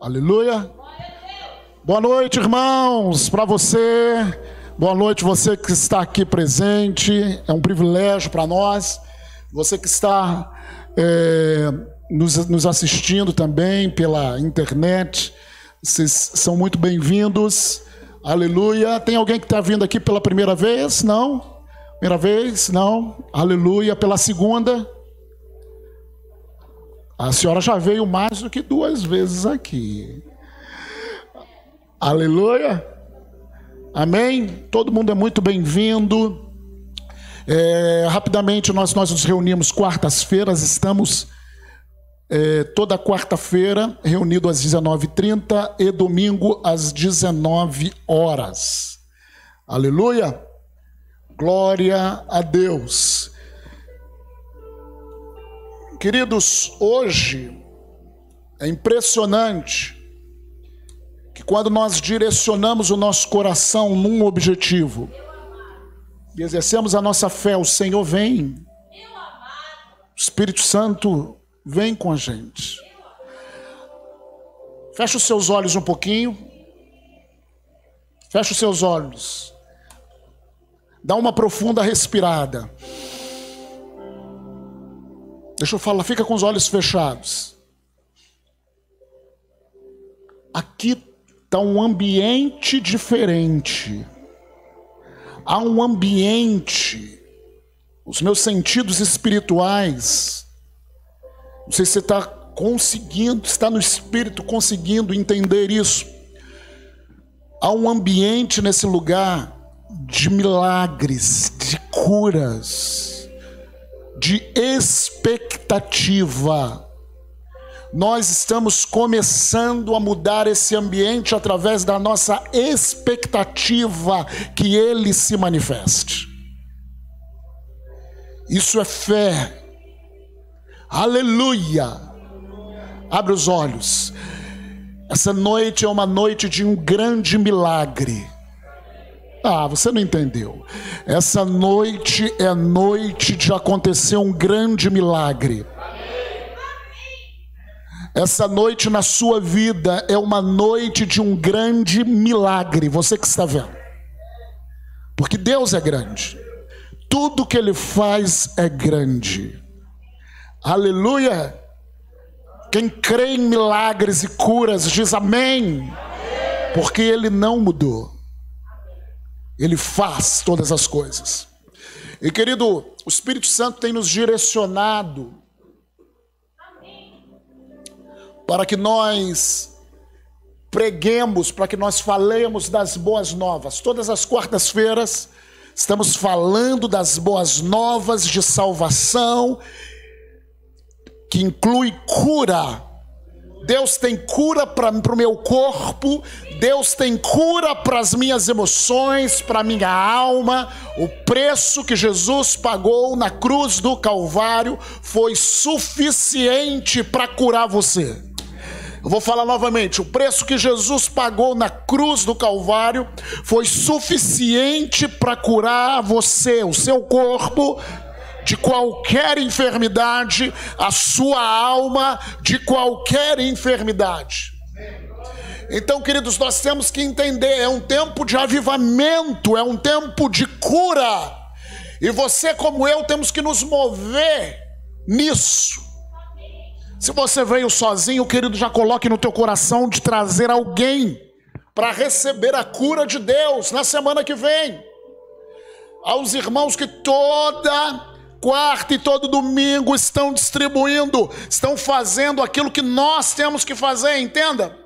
Aleluia. Boa noite, irmãos, para você. Boa noite, você que está aqui presente. É um privilégio para nós. Você que está nos assistindo também pela internet. Vocês são muito bem-vindos. Aleluia. Tem alguém que está vindo aqui pela primeira vez? Não? Primeira vez? Não? Aleluia. Pela segunda? A senhora já veio mais do que 2 vezes aqui. Aleluia. Amém? Todo mundo é muito bem-vindo. Rapidamente, nós nos reunimos quartas-feiras. Estamos toda quarta-feira reunidos às 19h30 e domingo às 19 horas. Aleluia. Glória a Deus. Queridos, hoje é impressionante que quando nós direcionamos o nosso coração num objetivo e exercemos a nossa fé, o Senhor vem, o Espírito Santo vem com a gente. Feche os seus olhos um pouquinho. Feche os seus olhos. Dá uma profunda respirada. Deixa eu falar, fica com os olhos fechados. Aqui está um ambiente diferente. Há um ambiente. Os meus sentidos espirituais. Não sei se você está conseguindo, está no espírito conseguindo entender isso. Há um ambiente nesse lugar de milagres, de curas, de expectativa. Nós estamos começando a mudar esse ambiente através da nossa expectativa que Ele se manifeste. Isso é fé. Aleluia. Abre os olhos. Essa noite é uma noite de um grande milagre. Você não entendeu. Essa noite é noite de acontecer um grande milagre. Essa noite na sua vida é uma noite de um grande milagre. Você que está vendo. Porque Deus é grande. Tudo que Ele faz é grande. Aleluia. Quem crê em milagres e curas diz amém. Porque Ele não mudou. Ele faz todas as coisas. E querido, o Espírito Santo tem nos direcionado para que nós preguemos, para que nós falemos das boas novas. Todas as quartas-feiras estamos falando das boas novas de salvação, que inclui cura. Deus tem cura para o meu corpo, Deus tem cura para as minhas emoções, para a minha alma. O preço que Jesus pagou na cruz do Calvário foi suficiente para curar você. Eu vou falar novamente, o preço que Jesus pagou na cruz do Calvário foi suficiente para curar você, o seu corpo, de qualquer enfermidade, a sua alma, de qualquer enfermidade. Então, queridos, nós temos que entender, é um tempo de avivamento, é um tempo de cura, e você como eu temos que nos mover nisso. Se você veio sozinho, querido, já coloque no teu coração de trazer alguém para receber a cura de Deus na semana que vem. Aos irmãos que toda quarta e todo domingo estão distribuindo, estão fazendo aquilo que nós temos que fazer, entenda?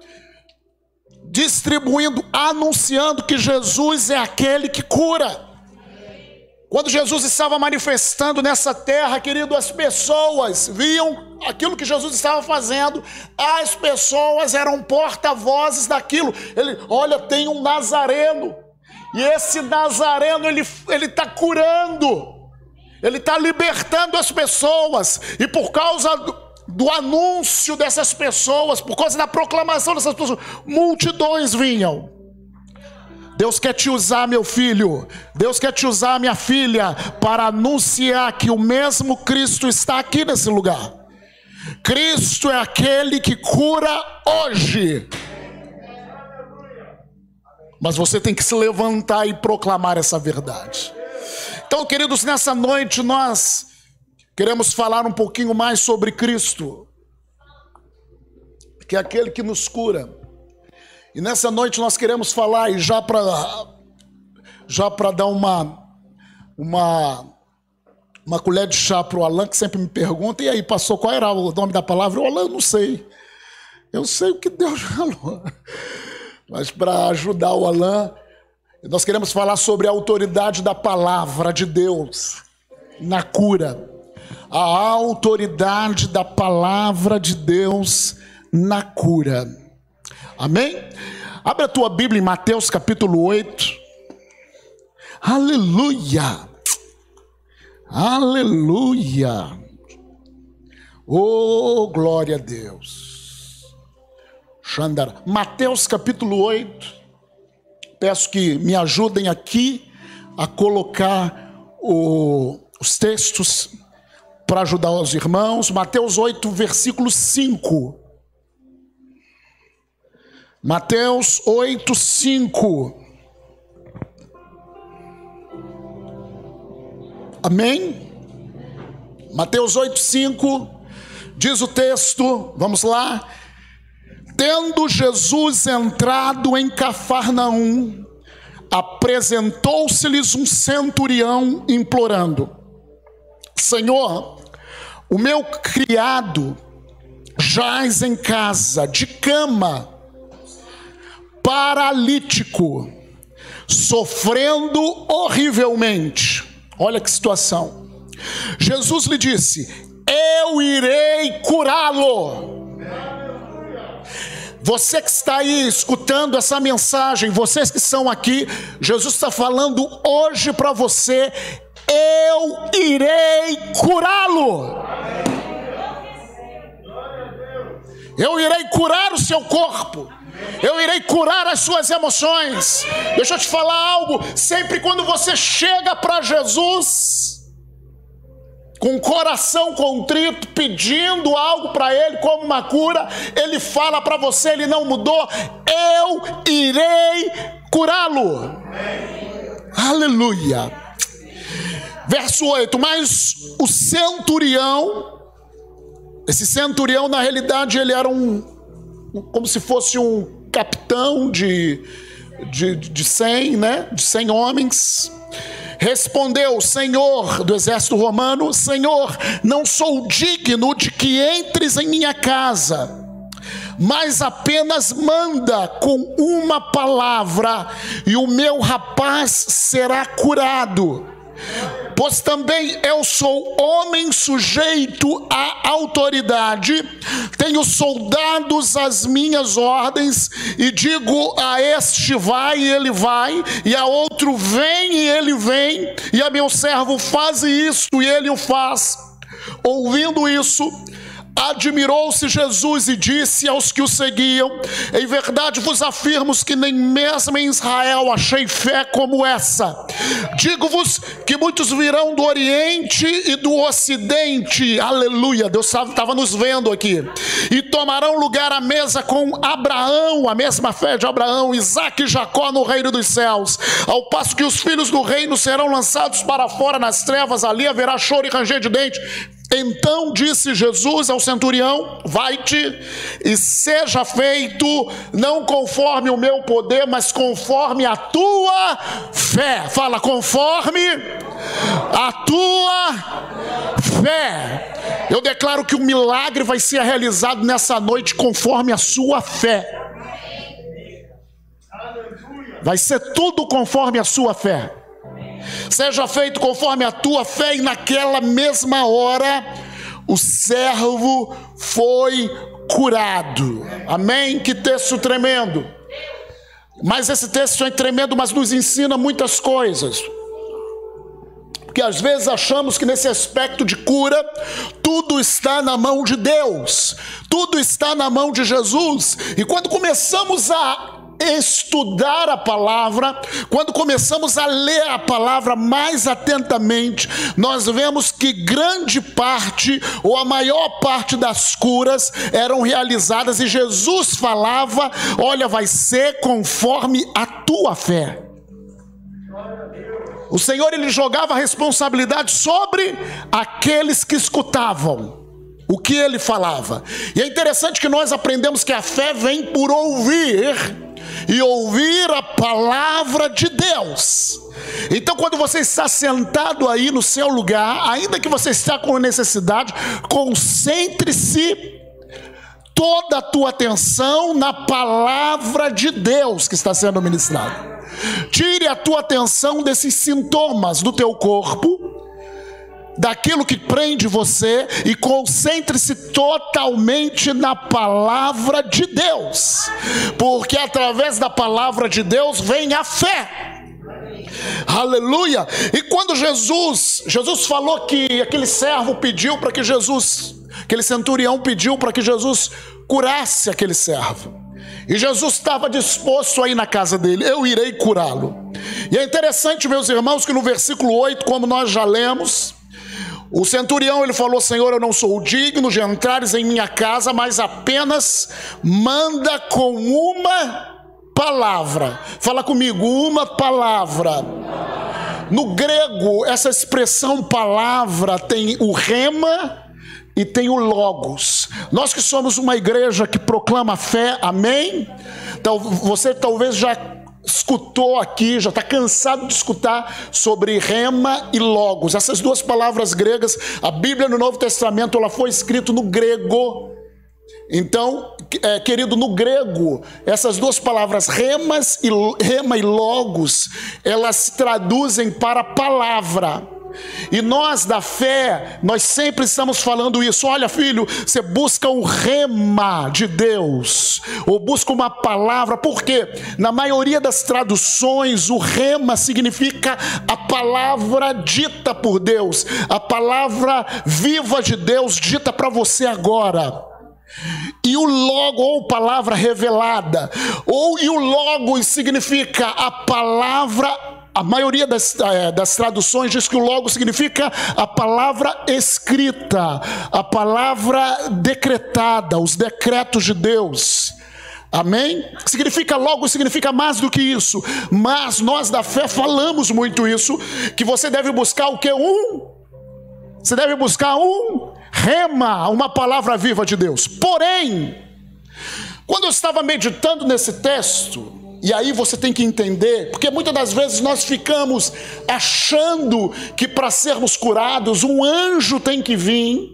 Distribuindo, anunciando que Jesus é aquele que cura. Quando Jesus estava manifestando nessa terra, querido, as pessoas viam aquilo que Jesus estava fazendo, as pessoas eram porta-vozes daquilo. Olha, tem um Nazareno, e esse Nazareno, ele está curando. Ele está libertando as pessoas, e por causa do anúncio dessas pessoas, por causa da proclamação dessas pessoas, multidões vinham. Deus quer te usar, meu filho, Deus quer te usar, minha filha, para anunciar que o mesmo Cristo está aqui nesse lugar. Cristo é aquele que cura hoje. Mas você tem que se levantar e proclamar essa verdade. Então, queridos, nessa noite nós queremos falar um pouquinho mais sobre Cristo, que é aquele que nos cura. E nessa noite nós queremos falar, e já para dar uma colher de chá para o Alan, que sempre me pergunta, e aí, pastor, qual era o nome da palavra? O Alan, eu não sei. Eu sei o que Deus falou. Mas para ajudar o Alan, nós queremos falar sobre a autoridade da palavra de Deus na cura. A autoridade da palavra de Deus na cura. Amém? Abre a tua Bíblia em Mateus capítulo 8. Aleluia! Aleluia! Oh, glória a Deus! Xandara. Mateus capítulo 8. Peço que me ajudem aqui a colocar os textos para ajudar os irmãos. Mateus 8, versículo 5. Mateus 8, 5. Amém? Mateus 8, 5. Diz o texto, vamos lá. Tendo Jesus entrado em Cafarnaum, apresentou-se-lhes um centurião implorando: Senhor, o meu criado jaz em casa, de cama, paralítico, sofrendo horrivelmente. Olha que situação. Jesus lhe disse: eu irei curá-lo. Você que está aí escutando essa mensagem, vocês que estão aqui, Jesus está falando hoje para você: eu irei curá-lo. Eu irei curar o seu corpo. Eu irei curar as suas emoções. Deixa eu te falar algo. Sempre quando você chega para Jesus com o coração contrito, pedindo algo para Ele como uma cura, Ele fala para você, Ele não mudou: eu irei curá-lo. Aleluia. Verso 8. Mas o centurião, esse centurião na realidade ele era como se fosse um capitão de 100, né? De 100 homens. Respondeu: Senhor, do exército romano: Senhor, não sou digno de que entres em minha casa, mas apenas manda com uma palavra e o meu rapaz será curado. Pois também eu sou homem sujeito à autoridade, tenho soldados às minhas ordens, e digo a este vai e ele vai, e a outro vem e ele vem, e a meu servo faz isto e ele o faz. Ouvindo isso, admirou-se Jesus e disse aos que o seguiam: em verdade vos afirmo que nem mesmo em Israel achei fé como essa. Digo-vos que muitos virão do Oriente e do Ocidente, aleluia, Deus estava nos vendo aqui, e tomarão lugar à mesa com Abraão, a mesma fé de Abraão, Isaque e Jacó no reino dos céus, ao passo que os filhos do reino serão lançados para fora nas trevas, ali haverá choro e ranger de dente. Então disse Jesus ao centurião: vai-te e seja feito, não conforme o meu poder, mas conforme a tua fé. Fala: conforme a tua fé. Eu declaro que o milagre vai ser realizado nessa noite conforme a sua fé. Vai ser tudo conforme a sua fé. Seja feito conforme a tua fé. E naquela mesma hora o servo foi curado. Amém? Que texto tremendo. Mas esse texto é tremendo, mas nos ensina muitas coisas. Porque às vezes achamos que nesse aspecto de cura tudo está na mão de Deus, tudo está na mão de Jesus. E quando começamos a estudar a palavra, quando começamos a ler a palavra mais atentamente, nós vemos que grande parte, ou a maior parte das curas eram realizadas, e Jesus falava: olha, vai ser conforme a tua fé. O Senhor, ele jogava a responsabilidade sobre aqueles que escutavam o que ele falava. E é interessante que nós aprendemos que a fé vem por ouvir, e ouvir a palavra de Deus. Então, quando você está sentado aí no seu lugar, ainda que você está com necessidade, concentre-se toda a tua atenção na palavra de Deus que está sendo ministrada. Tire a tua atenção desses sintomas do teu corpo, daquilo que prende você, e concentre-se totalmente na palavra de Deus, porque através da palavra de Deus vem a fé. Aleluia! E quando Jesus falou que aquele servo pediu para que aquele centurião pediu para que Jesus curasse aquele servo, e Jesus estava disposto a ir na casa dele: eu irei curá-lo. E é interessante, meus irmãos, que no versículo 8, como nós já lemos, o centurião, ele falou: Senhor, eu não sou digno de entrares em minha casa, mas apenas manda com uma palavra. Fala comigo, uma palavra. No grego, essa expressão palavra tem o rema e tem o logos. Nós que somos uma igreja que proclama fé, amém? Então, você talvez já escutou aqui, já está cansado de escutar sobre rema e logos. Essas duas palavras gregas, a Bíblia no Novo Testamento, ela foi escrita no grego. Então, querido, no grego, essas duas palavras, rema e logos, elas se traduzem para palavra. E nós da fé, nós sempre estamos falando isso: olha, filho, você busca o rema de Deus, ou busca uma palavra, porque na maioria das traduções o rema significa a palavra dita por Deus, a palavra viva de Deus dita para você agora. E o logo, ou palavra revelada, e o logo significa a palavra. A maioria das traduções diz que o logo significa a palavra escrita, a palavra decretada, os decretos de Deus. Amém? Logo significa mais do que isso. Mas nós da fé falamos muito isso, que você deve buscar o que? Você deve buscar um rema, uma palavra viva de Deus. Porém, quando eu estava meditando nesse texto, e aí você tem que entender, porque muitas das vezes nós ficamos achando que para sermos curados, um anjo tem que vir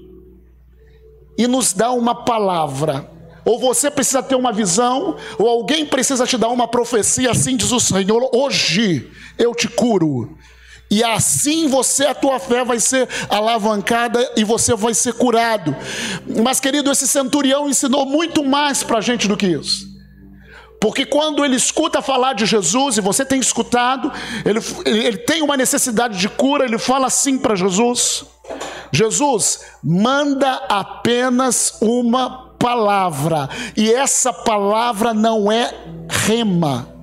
e nos dar uma palavra. Ou você precisa ter uma visão, ou alguém precisa te dar uma profecia: assim diz o Senhor, hoje eu te curo. E assim a tua fé vai ser alavancada e você vai ser curado. Mas, querido, esse centurião ensinou muito mais para a gente do que isso. Porque quando ele escuta falar de Jesus, e você tem escutado, ele tem uma necessidade de cura, ele fala assim para Jesus: Jesus, manda apenas uma palavra. E essa palavra não é rema.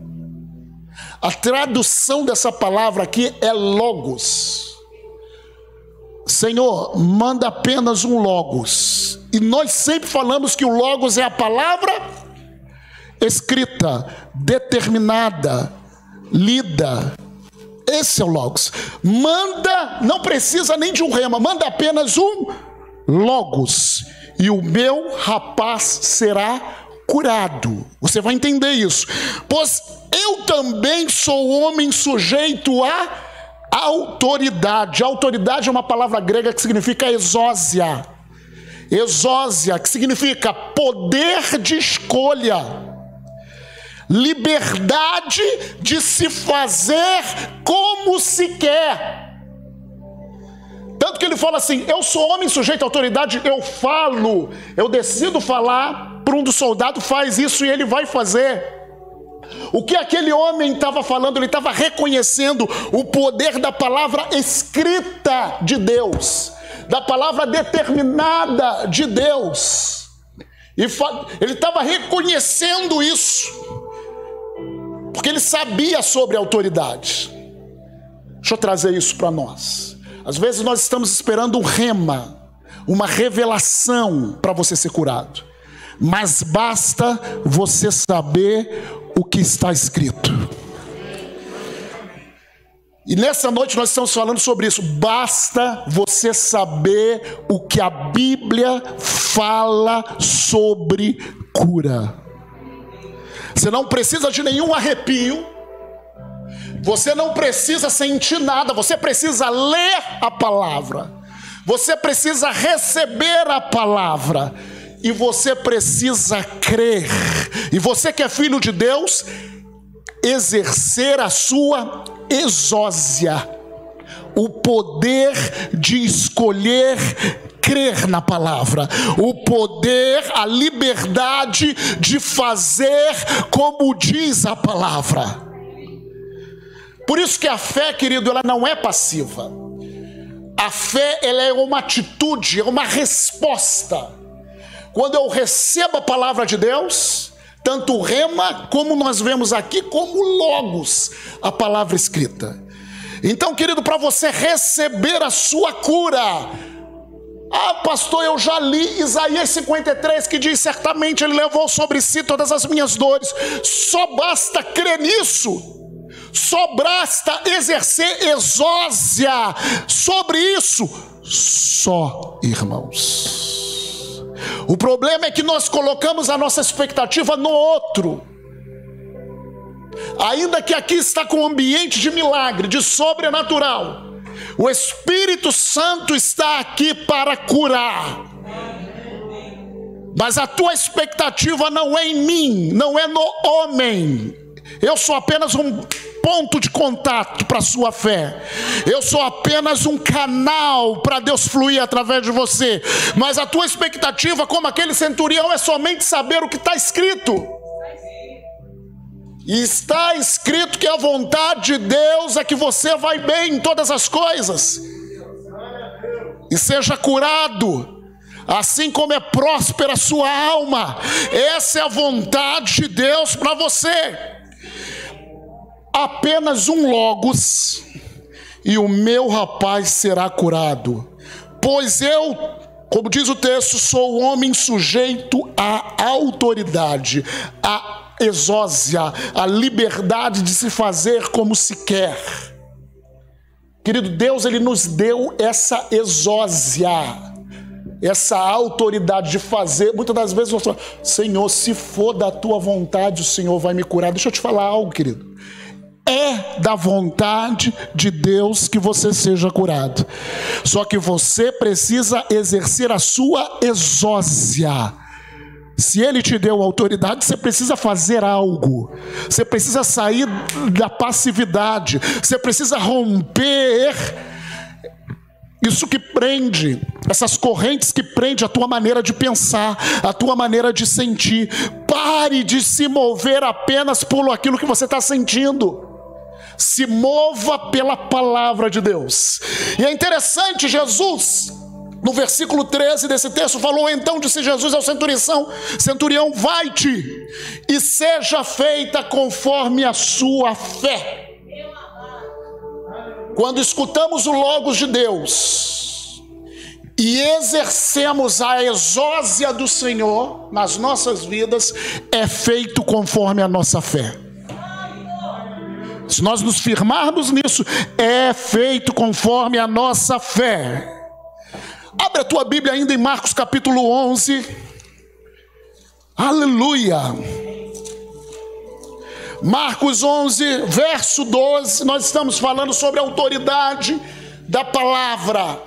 A tradução dessa palavra aqui é logos. Senhor, manda apenas um logos. E nós sempre falamos que o logos é a palavra escrita, determinada, lida. Esse é o logos. Manda, não precisa nem de um rema, manda apenas um logos, e o meu rapaz será curado. Você vai entender isso. Pois eu também sou homem sujeito a autoridade. Autoridade é uma palavra grega que significa exósia. Exósia, que significa poder de escolha, liberdade de se fazer como se quer. Tanto que ele fala assim: eu sou homem sujeito à autoridade, eu decido falar para um dos soldados, faz isso, e ele vai fazer. O que aquele homem estava falando? Ele estava reconhecendo o poder da palavra escrita de Deus, da palavra determinada de Deus. E ele estava reconhecendo isso. porque ele sabia sobre a autoridade. Deixa eu trazer isso para nós. Às vezes nós estamos esperando um rema, uma revelação para você ser curado, mas basta você saber o que está escrito. E nessa noite nós estamos falando sobre isso. Basta você saber o que a Bíblia fala sobre cura. Você não precisa de nenhum arrepio, você não precisa sentir nada, você precisa ler a palavra, você precisa receber a palavra, e você precisa crer. E você que é filho de Deus, exercer a sua exósia, o poder de escolher crer na palavra, o poder, a liberdade de fazer como diz a palavra. Por isso que a fé, querido, ela não é passiva. A fé, ela é uma atitude, é uma resposta. Quando eu recebo a palavra de Deus, tanto o rema, como nós vemos aqui, como logos, a palavra escrita. Então, querido, para você receber a sua cura, pastor, eu já li Isaías 53, que diz: certamente ele levou sobre si todas as minhas dores. Só basta crer nisso, só basta exercer exósia sobre isso, só, irmãos. O problema é que nós colocamos a nossa expectativa no outro. Ainda que aqui está com um ambiente de milagre, de sobrenatural, o Espírito Santo está aqui para curar. Mas a tua expectativa não é em mim, não é no homem. Eu sou apenas um ponto de contato para a sua fé. Eu sou apenas um canal para Deus fluir através de você. Mas a tua expectativa, como aquele centurião, é somente saber o que está escrito. E está escrito que a vontade de Deus é que você vai bem em todas as coisas e seja curado, assim como é próspera a sua alma. Essa é a vontade de Deus para você. Apenas um logos e o meu rapaz será curado. Pois eu, como diz o texto, sou homem sujeito à autoridade, à exósia, a liberdade de se fazer como se quer. Querido, Deus, ele nos deu essa exósia, essa autoridade de fazer. Muitas das vezes nós falamos: Senhor, se for da tua vontade, o Senhor vai me curar. Deixa eu te falar algo, querido. É da vontade de Deus que você seja curado. Só que você precisa exercer a sua exósia. Se ele te deu autoridade, você precisa fazer algo. Você precisa sair da passividade. Você precisa romper isso que prende, essas correntes que prendem a tua maneira de pensar, a tua maneira de sentir. Pare de se mover apenas por aquilo que você está sentindo. Se mova pela palavra de Deus. E é interessante, Jesus, no versículo 13 desse texto, falou: então disse Jesus ao centurião, vai-te e seja feita conforme a sua fé. Quando escutamos o Logos de Deus e exercemos a exósia do Senhor nas nossas vidas, é feito conforme a nossa fé. Se nós nos firmarmos nisso, é feito conforme a nossa fé. Abre a tua Bíblia ainda em Marcos capítulo 11. Aleluia. Marcos 11, verso 12. Nós estamos falando sobre a autoridade da palavra.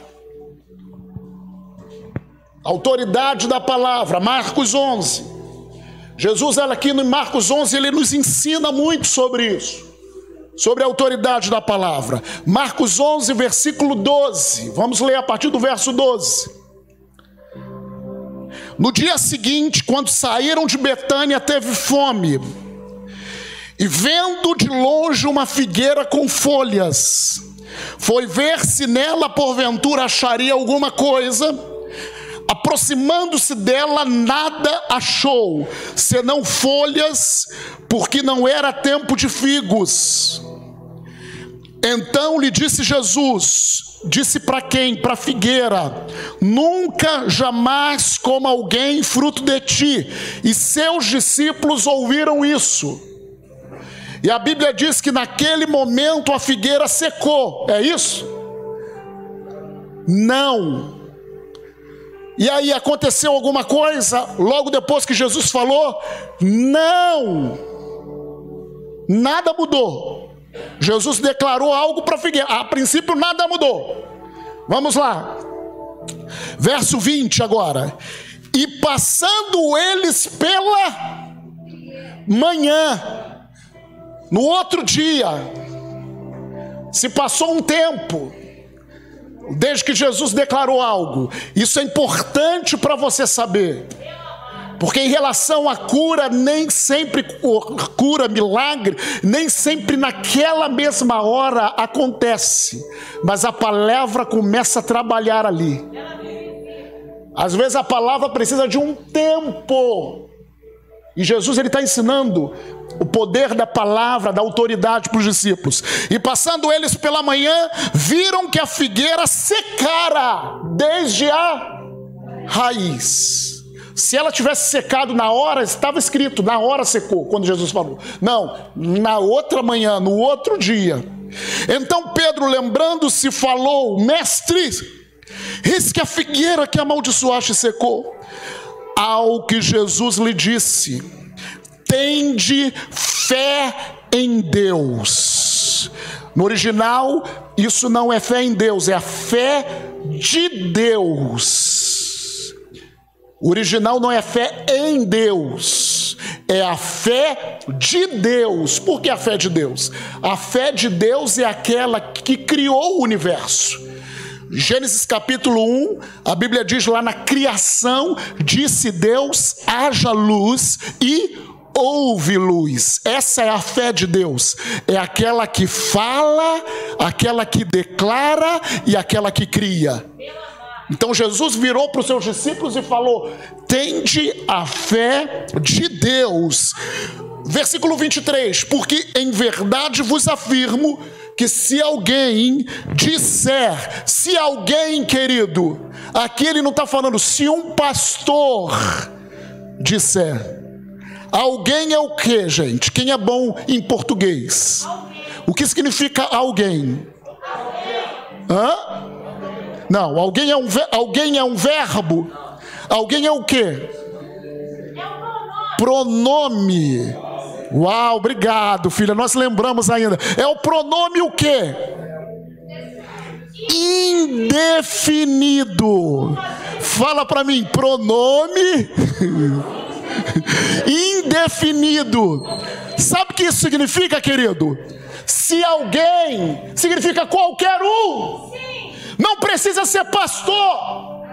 Autoridade da palavra. Marcos 11. Jesus, aqui no Marcos 11, ele nos ensina muito sobre isso, sobre a autoridade da palavra. Marcos 11, versículo 12. Vamos ler a partir do verso 12. No dia seguinte, quando saíram de Betânia, teve fome. E vendo de longe uma figueira com folhas, foi ver se nela porventura acharia alguma coisa. aproximando-se dela, nada achou, senão folhas, porque não era tempo de figos. Então lhe disse Jesus, disse para quem? Para a figueira: nunca jamais coma alguém fruto de ti. E seus discípulos ouviram isso. E a Bíblia diz que naquele momento a figueira secou. É isso? Não. E aí aconteceu alguma coisa logo depois que Jesus falou? Não. Nada mudou. Jesus declarou algo para a figueira. A princípio nada mudou. Vamos lá. Verso 20 agora. E passando eles pela manhã, no outro dia, se passou um tempo desde que Jesus declarou algo. Isso é importante para você saber, porque em relação à cura, nem sempre cura, milagre, nem sempre naquela mesma hora acontece, mas a palavra começa a trabalhar ali. Às vezes a palavra precisa de um tempo, e Jesus ele está ensinando o poder da palavra, da autoridade para os discípulos. E passando eles pela manhã, viram que a figueira secara desde a raiz. Se ela tivesse secado na hora, estava escrito, na hora secou, quando Jesus falou. Não, na outra manhã, no outro dia. Então Pedro, lembrando-se, falou: mestre, eis que a figueira que amaldiçoaste secou. Ao que Jesus lhe disse: tende fé em Deus. No original, isso não é fé em Deus, é a fé de Deus. O original não é fé em Deus, é a fé de Deus. Por que a fé de Deus? A fé de Deus é aquela que criou o universo. Gênesis capítulo 1, a Bíblia diz lá: na criação disse Deus, haja luz, e houve luz. Essa é a fé de Deus, é aquela que fala, aquela que declara e aquela que cria. Então Jesus virou para os seus discípulos e falou: tende a fé de Deus. Versículo 23, porque em verdade vos afirmo que se alguém disser, se alguém, querido, aqui ele não está falando se um pastor disser. Alguém é o que, gente? Quem é bom em português? O que significa alguém? Hã? Não, alguém é um verbo. Alguém é o quê? Pronome. Uau, obrigado, filha. Nós lembramos ainda. É o pronome o quê? Indefinido. Fala para mim, pronome indefinido. Sabe o que isso significa, querido? Se alguém, significa qualquer um. Não precisa ser pastor,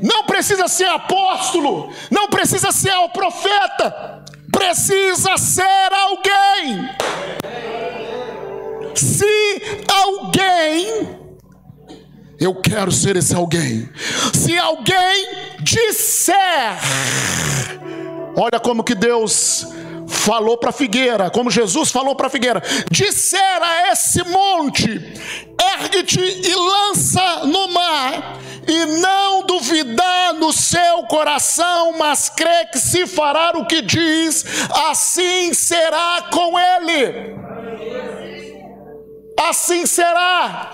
não precisa ser apóstolo, não precisa ser o profeta, precisa ser alguém. Se alguém, eu quero ser esse alguém. Se alguém disser, olha como que Deus falou para a figueira, como Jesus falou para a figueira: disser a esse monte, ergue-te e lança no mar, e não duvidar no seu coração, mas crê que se fará o que diz, assim será com ele. Assim será.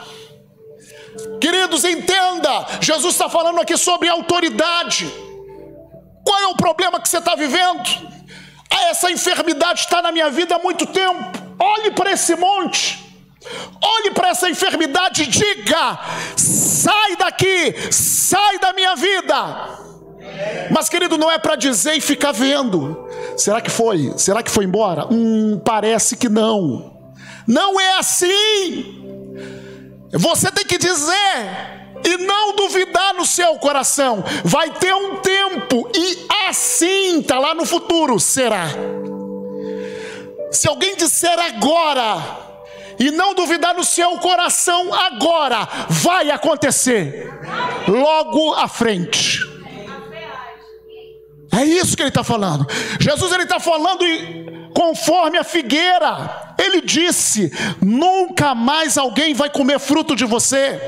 Queridos, entenda, Jesus está falando aqui sobre autoridade. Qual é o problema que você está vivendo? Essa enfermidade está na minha vida há muito tempo. Olhe para esse monte, olhe para essa enfermidade e diga: sai daqui, sai da minha vida. Mas, querido, não é para dizer e ficar vendo. Será que foi? Será que foi embora? Parece que não. Não é assim. Você tem que dizer e não duvidar no seu coração. Vai ter um tempo, e assim, está lá no futuro, será. Se alguém disser agora, e não duvidar no seu coração agora, vai acontecer logo à frente. É isso que ele está falando. Jesus, ele está falando conforme a figueira. Ele disse: nunca mais alguém vai comer fruto de você.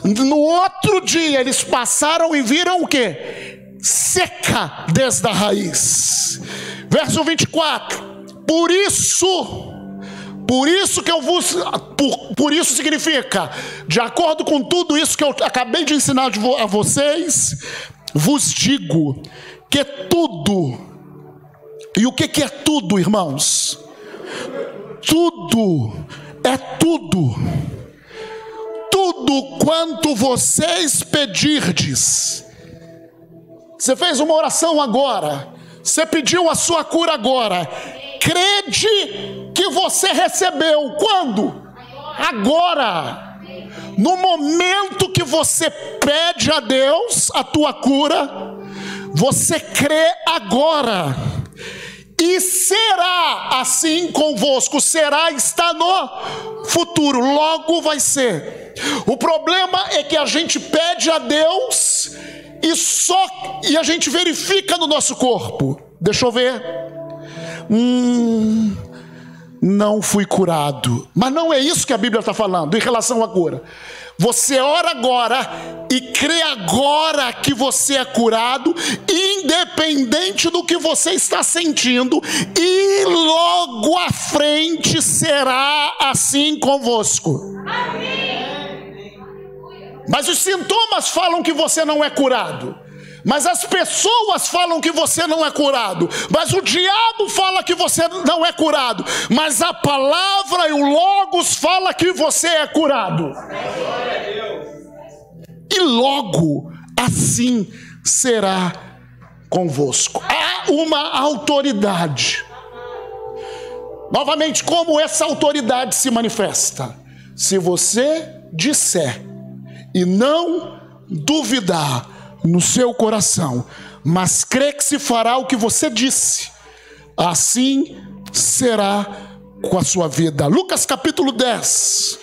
No outro dia eles passaram e viram o quê? Seca desde a raiz. Verso 24. Por isso que eu vos... Por isso significa, de acordo com tudo isso que eu acabei de ensinar a vocês, vos digo que tudo... E o que é tudo, irmãos? Tudo é tudo. Tudo quanto vocês pedirdes. Você fez uma oração agora, você pediu a sua cura agora, crede que você recebeu. Quando? Agora. No momento que você pede a Deus a tua cura, você crê agora. E será assim convosco. Será está no futuro, logo vai ser. O problema é que a gente pede a Deus e a gente verifica no nosso corpo. Deixa eu ver. Não fui curado. Mas não é isso que a Bíblia está falando em relação à cura. Você ora agora e crê agora que você é curado, independente do que você está sentindo, e logo à frente será assim convosco. Mas os sintomas falam que você não é curado, mas as pessoas falam que você não é curado, mas o diabo fala que você não é curado, mas a palavra e o Logos fala que você é curado. E logo assim será convosco. Há uma autoridade. Novamente, como essa autoridade se manifesta? Se você disser e não duvidar no seu coração, mas crê que se fará o que você disse, assim será com a sua vida. Lucas capítulo 10.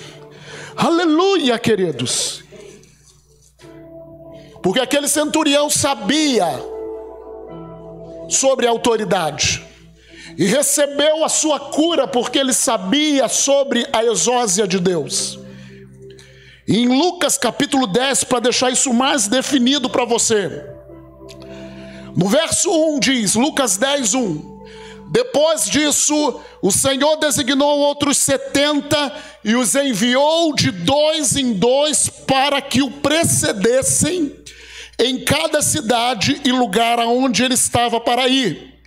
Aleluia, queridos. Porque aquele centurião sabia sobre a autoridade e recebeu a sua cura porque ele sabia sobre a exósia de Deus. E em Lucas capítulo 10, para deixar isso mais definido para você, no verso 1 diz, Lucas 10, 1: depois disso, o Senhor designou outros 70 e os enviou de 2 em 2 para que o precedessem em cada cidade e lugar aonde ele estava para ir.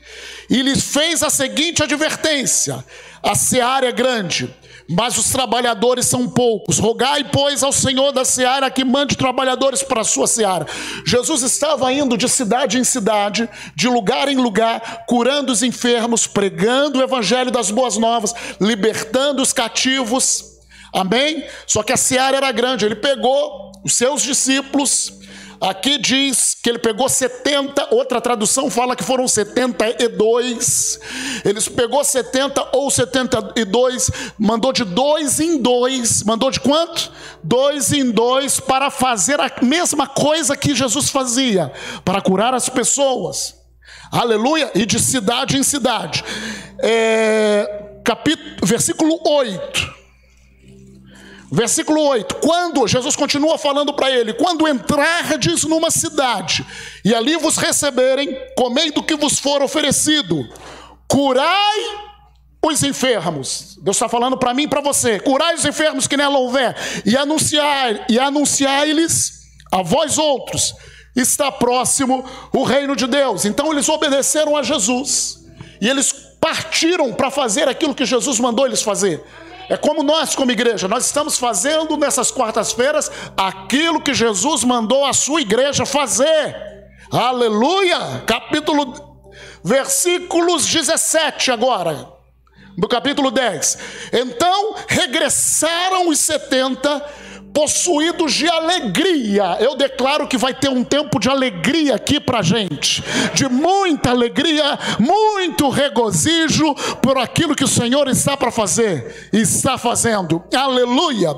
E lhes fez a seguinte advertência: a seara é grande, mas os trabalhadores são poucos. Rogai, pois, ao Senhor da seara que mande trabalhadores para a sua seara. Jesus estava indo de cidade em cidade, de lugar em lugar, curando os enfermos, pregando o evangelho das boas novas, libertando os cativos. Amém? Só que a seara era grande. Ele pegou os seus discípulos. Aqui diz que ele pegou 70, outra tradução fala que foram 72. Eles pegou 70 ou 72, mandou de 2 em 2. Mandou de quanto? 2 em 2 para fazer a mesma coisa que Jesus fazia, para curar as pessoas. Aleluia! E de cidade em cidade. Versículo 8. Versículo 8, quando, Jesus continua falando para ele: quando entrardes numa cidade, e ali vos receberem, comei do que vos for oferecido, curai os enfermos. Deus está falando para mim e para você: curai os enfermos que nela houver, e anunciai-lhes a vós outros, está próximo o reino de Deus. Então eles obedeceram a Jesus, e eles partiram para fazer aquilo que Jesus mandou eles fazer. É como nós, como igreja, nós estamos fazendo nessas quartas-feiras aquilo que Jesus mandou a sua igreja fazer. Aleluia! Versículos 17 agora, do capítulo 10. Então regressaram os 70 possuídos de alegria. Eu declaro que vai ter um tempo de alegria aqui para a gente, de muita alegria, muito regozijo por aquilo que o Senhor está para fazer, está fazendo. Aleluia.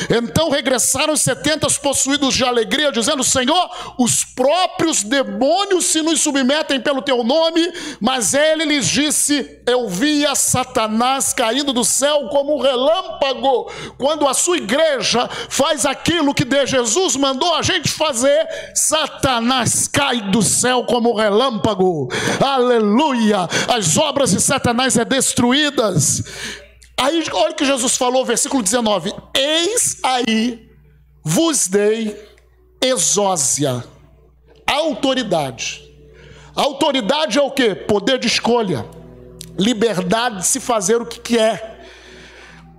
Então regressaram os 70 possuídos de alegria, dizendo: Senhor, os próprios demônios se nos submetem pelo teu nome. Mas ele lhes disse: eu via Satanás caindo do céu como um relâmpago. Quando a sua igreja faz aquilo que Jesus mandou a gente fazer, Satanás cai do céu como um relâmpago. Aleluia. As obras de Satanás são destruídas. Aí olha o que Jesus falou, versículo 19: eis aí vos dei exósia, autoridade. Autoridade é o quê? Poder de escolha, liberdade de se fazer o que quer,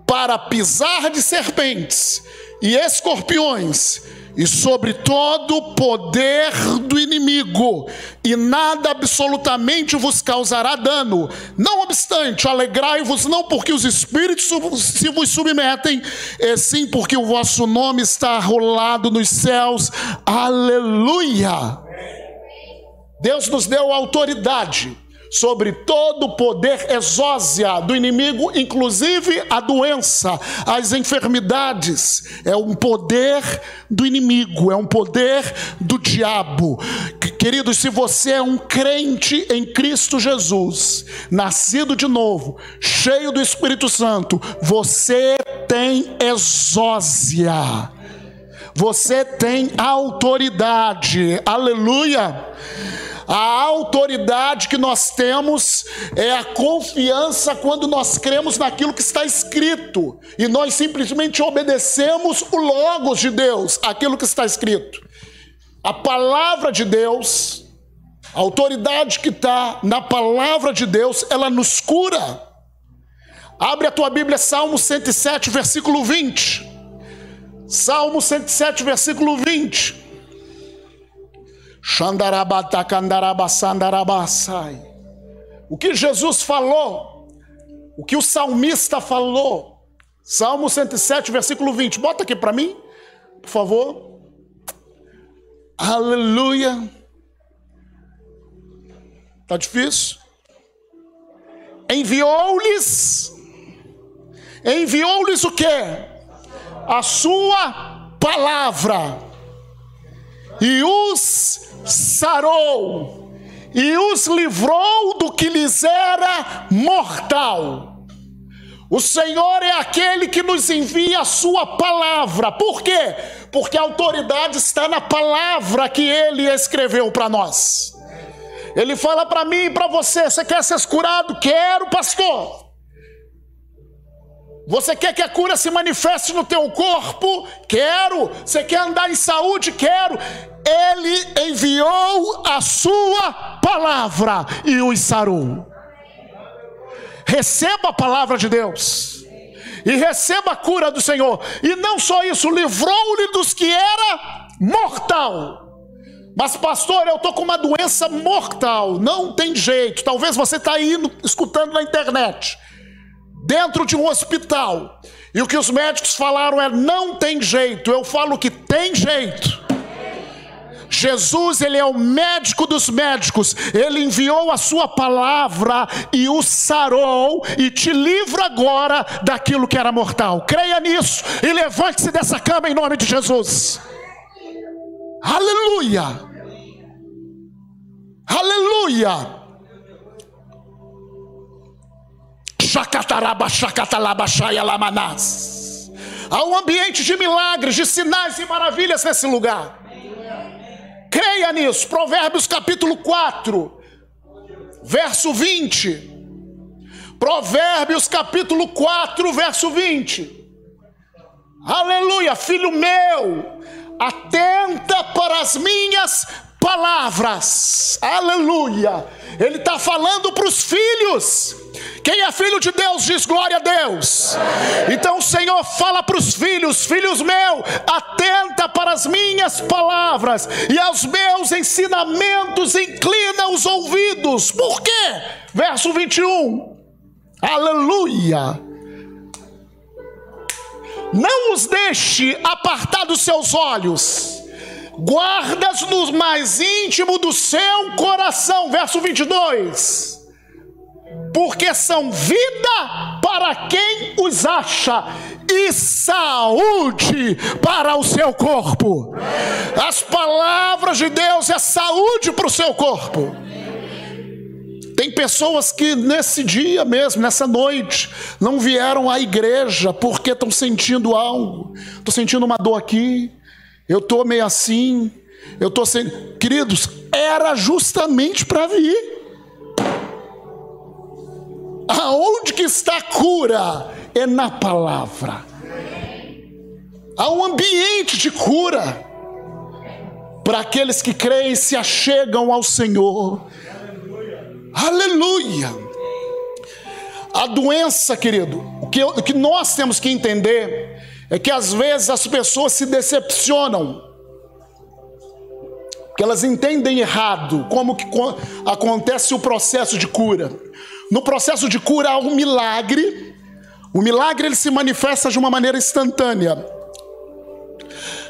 para pisar de serpentes e escorpiões, e sobre todo o poder do inimigo, e nada absolutamente vos causará dano. Não obstante, alegrai-vos não porque os espíritos se vos submetem, e sim porque o vosso nome está arrolado nos céus. Aleluia! Deus nos deu autoridade sobre todo o poder exósia do inimigo, inclusive a doença, as enfermidades. É um poder do inimigo, é um poder do diabo. Queridos, se você é um crente em Cristo Jesus, nascido de novo, cheio do Espírito Santo, você tem exósia, você tem autoridade. Aleluia! A autoridade que nós temos é a confiança quando nós cremos naquilo que está escrito, e nós simplesmente obedecemos o Logos de Deus, aquilo que está escrito. A palavra de Deus, a autoridade que está na palavra de Deus, ela nos cura. Abre a tua Bíblia, Salmo 107, versículo 20. Salmo 107, versículo 20. O que Jesus falou, o que o salmista falou, Salmo 107, versículo 20. Bota aqui para mim, por favor. Aleluia. Tá difícil? Enviou-lhes o quê? A sua palavra, e os sarou, e os livrou do que lhes era mortal. O Senhor é aquele que nos envia a sua palavra. Por quê? Porque a autoridade está na palavra que Ele escreveu para nós. Ele fala para mim e para você: você quer ser curado? Quero, pastor. Você quer que a cura se manifeste no teu corpo? Quero. Você quer andar em saúde? Quero. Ele enviou a sua palavra e os sarou. Receba a palavra de Deus e receba a cura do Senhor. E não só isso, livrou-lhe dos que era mortal. Mas pastor, eu estou com uma doença mortal, não tem jeito. Talvez você está aí escutando na internet, dentro de um hospital, e o que os médicos falaram é: não tem jeito. Eu falo que tem jeito. Jesus, Ele é o médico dos médicos. Ele enviou a sua palavra e o sarou, e te livra agora daquilo que era mortal. Creia nisso e levante-se dessa cama em nome de Jesus. Aleluia. Aleluia. Há um ambiente de milagres, de sinais e maravilhas nesse lugar. Creia nisso. Provérbios capítulo 4, verso 20. Provérbios capítulo 4, verso 20. Aleluia. Filho meu, atenta para as minhas palavras. Aleluia. Ele está falando para os filhos. Quem é filho de Deus diz glória a Deus. Então o Senhor fala para os filhos: filhos meus, atenta para as minhas palavras, e aos meus ensinamentos inclina os ouvidos. Por quê? Verso 21. Aleluia. não os deixe apartar dos seus olhos, guardas no mais íntimo do seu coração. Verso 22. Porque são vida para quem os acha e saúde para o seu corpo. As palavras de Deus é saúde para o seu corpo. Tem pessoas que nesse dia mesmo, nessa noite, não vieram à igreja porque estão sentindo algo. Estou sentindo uma dor aqui, eu estou meio assim, eu estou sem... Queridos, era justamente para vir. Aonde que está a cura? É na palavra. Há um ambiente de cura para aqueles que creem e se achegam ao Senhor. Aleluia! A doença, querido, o que nós temos que entender é que às vezes as pessoas se decepcionam, que elas entendem errado como que acontece o processo de cura. No processo de cura há um milagre. O milagre ele se manifesta de uma maneira instantânea.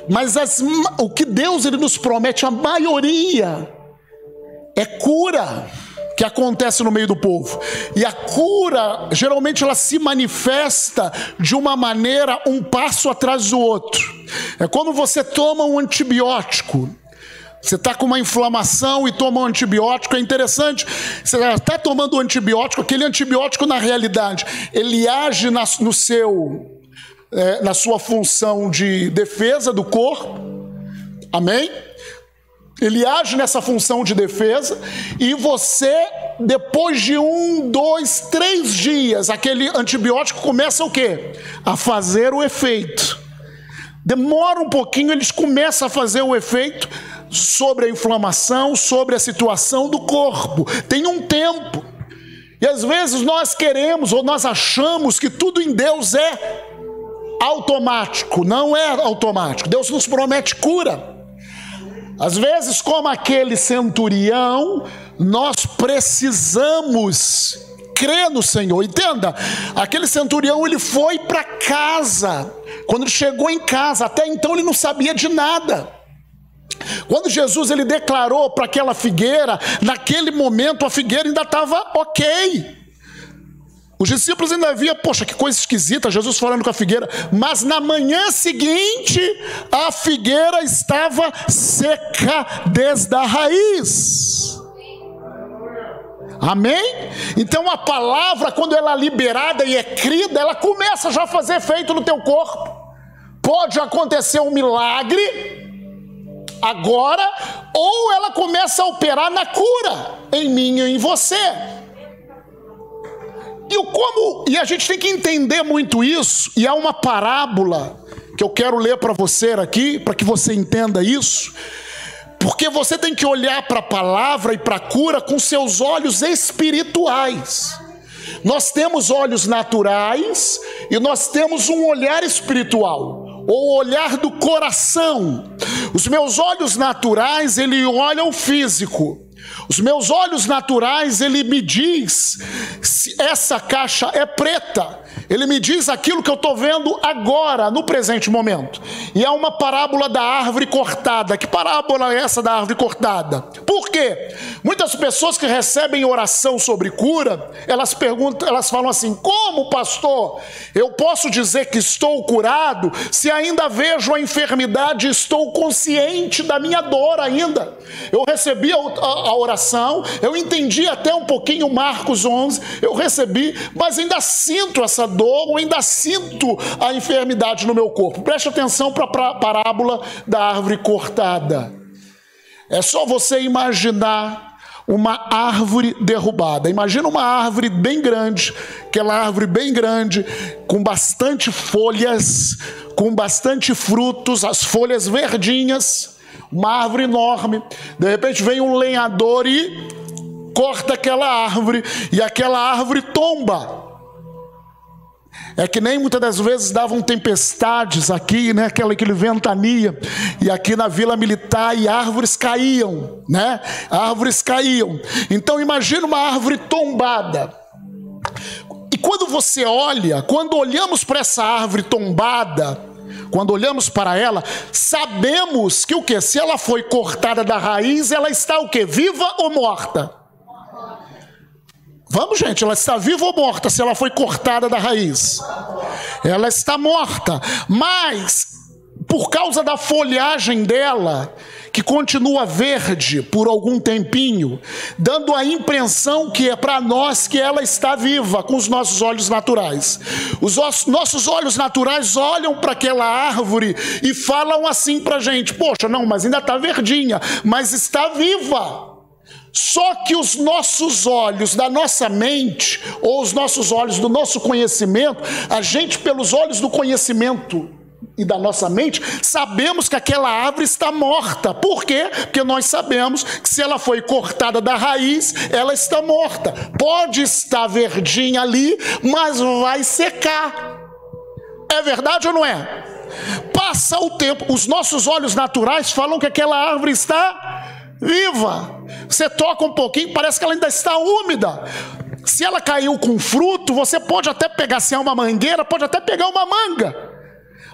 Mas o que Deus ele nos promete, a maioria, é cura que acontece no meio do povo. E a cura, geralmente ela se manifesta de uma maneira, um passo atrás do outro. É como você toma um antibiótico. Você está com uma inflamação e toma um antibiótico, é interessante, você está tomando um antibiótico, aquele antibiótico na realidade, ele age na sua função de defesa do corpo, amém? Ele age nessa função de defesa, e você, depois de 1, 2, 3 dias, aquele antibiótico começa o quê? A fazer o efeito. Demora um pouquinho, eles começam a fazer o efeito sobre a inflamação, sobre a situação do corpo. Tem um tempo. E às vezes nós queremos, ou nós achamos que tudo em Deus é automático. Não é automático. Deus nos promete cura. Às vezes, como aquele centurião, nós precisamos crer no Senhor. Entenda, aquele centurião ele foi para casa. Quando ele chegou em casa, até então ele não sabia de nada. Quando Jesus ele declarou para aquela figueira, naquele momento a figueira ainda estava ok. Os discípulos ainda viam, poxa, que coisa esquisita, Jesus falando com a figueira. Mas na manhã seguinte, a figueira estava seca desde a raiz. Amém? Então a palavra, quando ela é liberada e é crida, ela começa já a fazer efeito no teu corpo. Pode acontecer um milagre agora, ou ela começa a operar na cura em mim e em você. E a gente tem que entender muito isso, e há uma parábola que eu quero ler para você aqui, para que você entenda isso, porque você tem que olhar para a palavra e para a cura com seus olhos espirituais. Nós temos olhos naturais e nós temos um olhar espiritual, ou olhar do coração. Os meus olhos naturais, ele olha o físico. Os meus olhos naturais, ele me diz se essa caixa é preta. Ele me diz aquilo que eu estou vendo agora, no presente momento. E é uma parábola da árvore cortada. Que parábola é essa da árvore cortada? Por quê? Muitas pessoas que recebem oração sobre cura, elas perguntam, elas falam assim: como, pastor, eu posso dizer que estou curado se ainda vejo a enfermidade e estou consciente da minha dor ainda? Eu recebi a oração, eu entendi até um pouquinho Marcos 11, eu recebi, mas ainda sinto essa dor, ou ainda sinto a enfermidade no meu corpo. Preste atenção para a parábola da árvore cortada. É só você imaginar uma árvore derrubada. Imagina uma árvore bem grande, aquela árvore bem grande, com bastante folhas, com bastante frutos, as folhas verdinhas, uma árvore enorme. De repente vem um lenhador e corta aquela árvore, e aquela árvore tomba. É que nem muitas das vezes davam tempestades aqui, né? Aquele ventania, e aqui na Vila Militar, e árvores caíam, né? Árvores caíam. Então imagina uma árvore tombada. E quando você olha, quando olhamos para essa árvore tombada, quando olhamos para ela, sabemos que o quê? Se ela foi cortada da raiz, ela está o quê? Viva ou morta? Vamos, gente, ela está viva ou morta se ela foi cortada da raiz? Ela está morta, mas por causa da folhagem dela, que continua verde por algum tempinho, dando a impressão que é para nós que ela está viva com os nossos olhos naturais. Os nossos olhos naturais olham para aquela árvore e falam assim para a gente: poxa, não, mas ainda está verdinha, mas está viva. Só que os nossos olhos da nossa mente, ou os nossos olhos do nosso conhecimento, a gente pelos olhos do conhecimento e da nossa mente, sabemos que aquela árvore está morta. Por quê? Porque nós sabemos que se ela foi cortada da raiz, ela está morta. Pode estar verdinha ali, mas vai secar. É verdade ou não é? Passa o tempo, os nossos olhos naturais falam que aquela árvore está viva. Você toca um pouquinho, parece que ela ainda está úmida. Se ela caiu com fruto, você pode até pegar, se é uma mangueira, pode até pegar uma manga.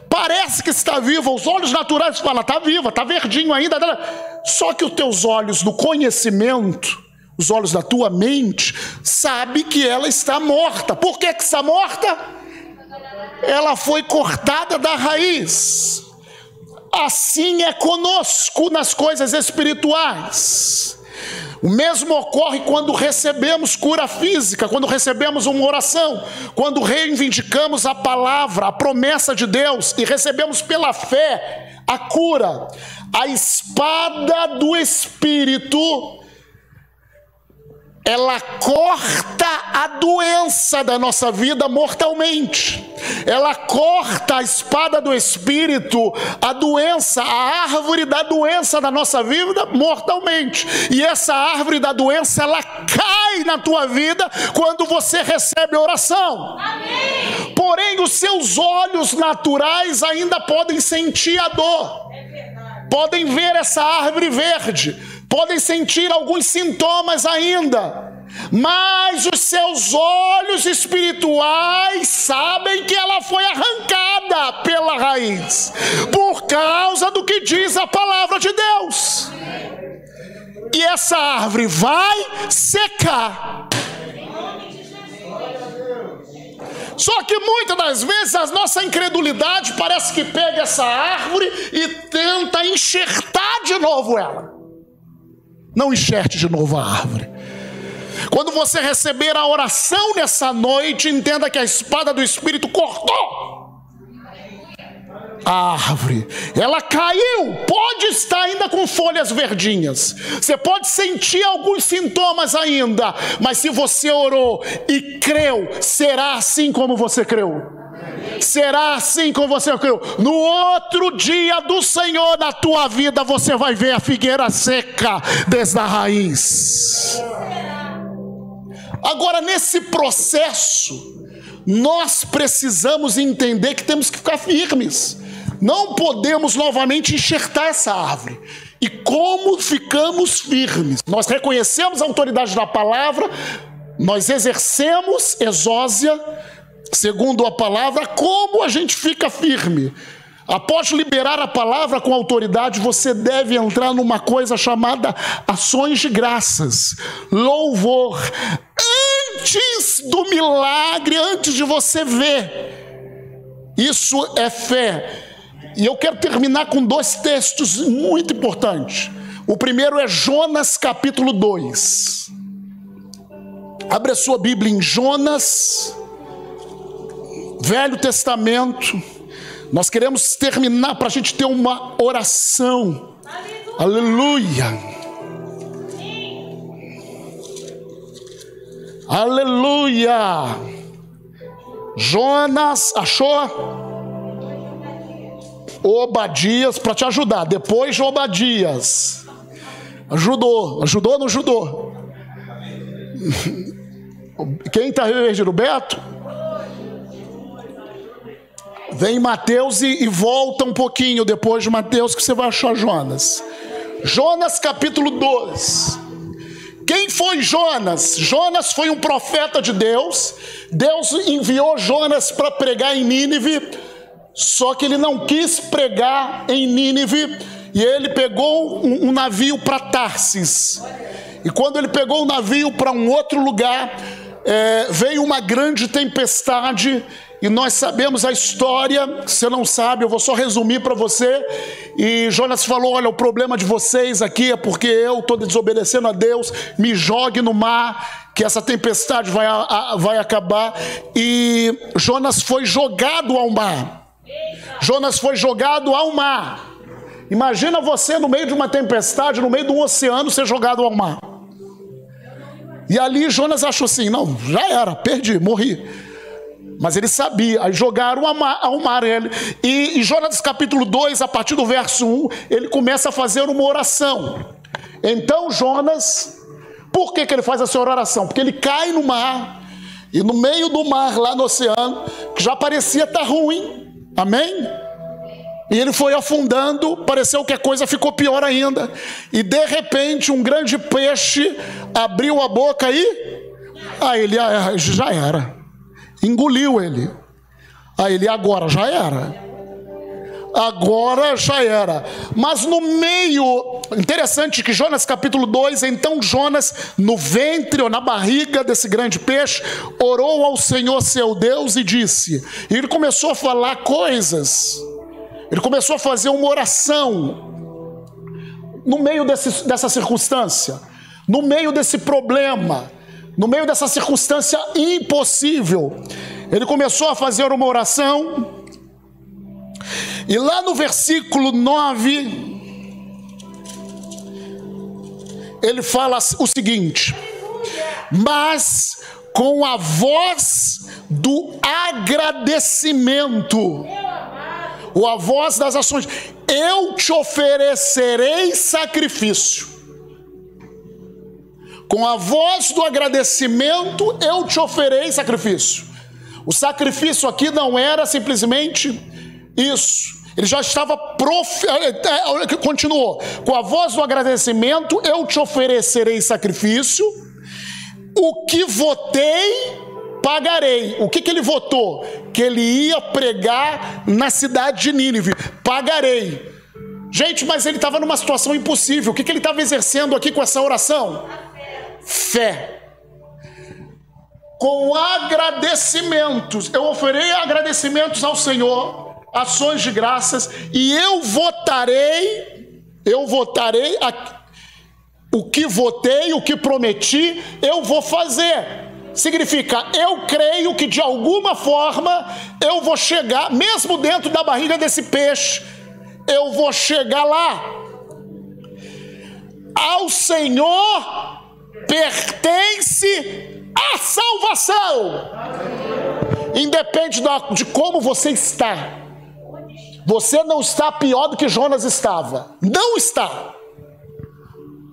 Parece que está viva, os olhos naturais falam: está viva, está verdinho ainda. Só que os teus olhos do conhecimento, os olhos da tua mente, sabe que ela está morta. Por que está morta? Ela foi cortada da raiz. Assim é conosco nas coisas espirituais. O mesmo ocorre quando recebemos cura física, quando recebemos uma oração, quando reivindicamos a palavra, a promessa de Deus e recebemos pela fé a cura. A espada do Espírito, ela corta a doença da nossa vida mortalmente. Ela corta, a espada do Espírito, a doença, a árvore da doença da nossa vida mortalmente. E essa árvore da doença, ela cai na tua vida quando você recebe a oração. Amém. Porém, os seus olhos naturais ainda podem sentir a dor. Podem ver essa árvore verde, podem sentir alguns sintomas ainda, mas os seus olhos espirituais sabem que ela foi arrancada pela raiz, por causa do que diz a palavra de Deus. E essa árvore vai secar. Só que muitas das vezes a nossa incredulidade parece que pega essa árvore e tenta enxertar de novo ela. Não enxerte de novo a árvore. Quando você receber a oração nessa noite, entenda que a espada do Espírito cortou a árvore. Ela caiu, pode estar ainda com folhas verdinhas, você pode sentir alguns sintomas ainda, mas se você orou e creu, será assim como você creu. Será assim como você creu. No outro dia do Senhor na tua vida, você vai ver a figueira seca desde a raiz. Agora, nesse processo, nós precisamos entender que temos que ficar firmes. Não podemos novamente enxertar essa árvore. E como ficamos firmes? Nós reconhecemos a autoridade da palavra, nós exercemos exósia, segundo a palavra. Como a gente fica firme? Após liberar a palavra com autoridade, você deve entrar numa coisa chamada ações de graças, louvor. Antes do milagre, antes de você ver, isso é fé. E eu quero terminar com dois textos muito importantes. O primeiro é Jonas capítulo 2. Abre a sua Bíblia em Jonas, Velho Testamento. Nós queremos terminar para a gente ter uma oração. Aleluia. Aleluia. Jonas, achou? Obadias, para te ajudar. Depois de Obadias. Ajudou ou não ajudou? Quem está revergindo? Beto? Vem Mateus e volta um pouquinho depois de Mateus, que você vai achar Jonas. Jonas capítulo 2. Quem foi Jonas? Jonas foi um profeta de Deus. Deus enviou Jonas para pregar em Nínive, só que ele não quis pregar em Nínive, e ele pegou um navio para Tarsis. E quando ele pegou o navio para um outro lugar, veio uma grande tempestade, e nós sabemos a história. Se você não sabe, eu vou só resumir para você. E Jonas falou: olha, o problema de vocês aqui é porque eu estou desobedecendo a Deus, me jogue no mar, que essa tempestade vai acabar. E Jonas foi jogado ao mar. Jonas foi jogado ao mar. Imagina você no meio de uma tempestade, no meio de um oceano, ser jogado ao mar. E ali Jonas achou assim: não, já era, perdi, morri. Mas ele sabia, aí jogaram ao mar ele. E em Jonas capítulo 2, a partir do verso 1, ele começa a fazer uma oração. Então Jonas, por que ele faz essa oração? Porque ele cai no mar, e no meio do mar, lá no oceano, que já parecia estar ruim, amém? E ele foi afundando, pareceu que a coisa ficou pior ainda. E de repente um grande peixe abriu a boca e ele já era. Engoliu ele. Aí ele, agora já era. Agora já era. Mas no meio, interessante que Jonas capítulo 2, então Jonas no ventre ou na barriga desse grande peixe, orou ao Senhor seu Deus e disse. E ele começou a falar coisas. Ele começou a fazer uma oração. No meio dessa circunstância, no meio desse problema, no meio dessa circunstância impossível, ele começou a fazer uma oração. E lá no versículo 9, ele fala o seguinte: mas com a voz do agradecimento, ou a voz das ações, eu te oferecerei sacrifício. Com a voz do agradecimento, eu te oferei sacrifício. O sacrifício aqui não era simplesmente isso. Ele já estava continuou. Com a voz do agradecimento, eu te oferecerei sacrifício. O que votei, pagarei. O que ele votou? Que ele ia pregar na cidade de Nínive. Pagarei. Gente, mas ele estava numa situação impossível. O que ele estava exercendo aqui com essa oração? Fé. Com agradecimentos, eu oferei agradecimentos ao Senhor, ações de graças, e eu votarei o que votei, o que prometi, eu vou fazer. Significa, eu creio que de alguma forma eu vou chegar, mesmo dentro da barriga desse peixe, eu vou chegar lá. Ao Senhor pertence a salvação. Independe de como você está. Você não está pior do que Jonas estava. Não está.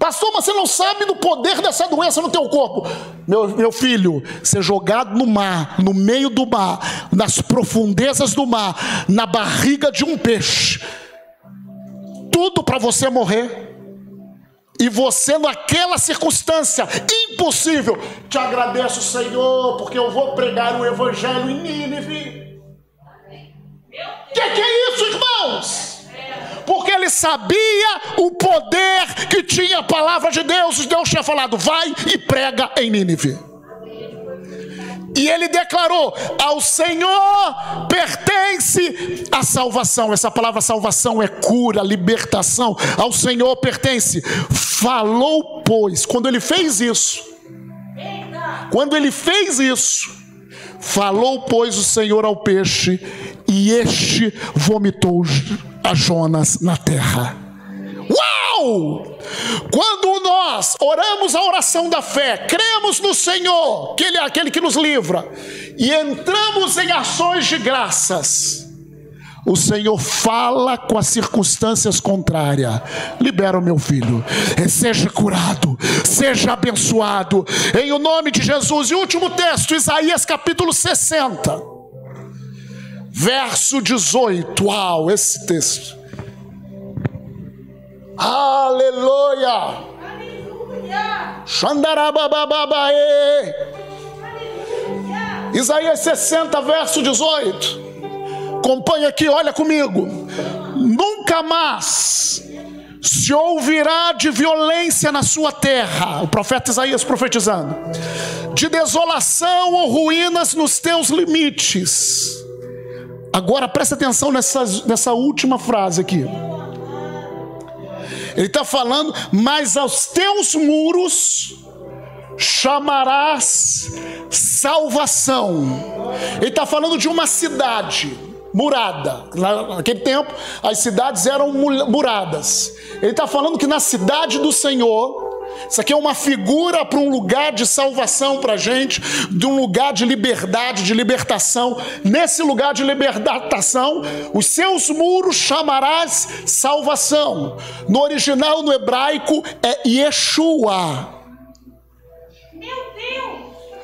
Pastor, mas você não sabe do poder dessa doença no teu corpo. Meu filho, ser jogado no mar, no meio do mar, nas profundezas do mar, na barriga de um peixe, tudo para você morrer. E você naquela circunstância impossível, te agradeço, Senhor, porque eu vou pregar o evangelho em Nínive. Que é isso, irmãos? Porque ele sabia o poder que tinha a palavra de Deus. Deus tinha falado, vai e prega em Nínive. E ele declarou, ao Senhor pertence a salvação. Essa palavra salvação é cura, libertação. Ao Senhor pertence. Falou, pois, quando ele fez isso, falou, pois, o Senhor ao peixe, e este vomitou a Jonas na terra. Uau! Quando nós oramos a oração da fé, cremos no Senhor, que Ele é aquele que nos livra, e entramos em ações de graças, o Senhor fala com as circunstâncias contrárias. Libera o meu filho, seja curado, seja abençoado, em o nome de Jesus. E o último texto, Isaías capítulo 60, verso 18. Uau, esse texto. Aleluia! Xandarabababaê. Isaías 60, verso 18. Acompanha aqui, olha comigo. Nunca mais se ouvirá de violência na sua terra, o profeta Isaías profetizando, de desolação ou ruínas nos teus limites. Agora presta atenção nessa última frase aqui. Ele está falando, mas aos teus muros chamarás salvação. Ele está falando de uma cidade murada. Naquele tempo as cidades eram muradas. Ele está falando que na cidade do Senhor, isso aqui é uma figura para um lugar de salvação para a gente, de um lugar de liberdade, de libertação. Nesse lugar de libertação, os seus muros chamarás salvação. No original, no hebraico, é Yeshua.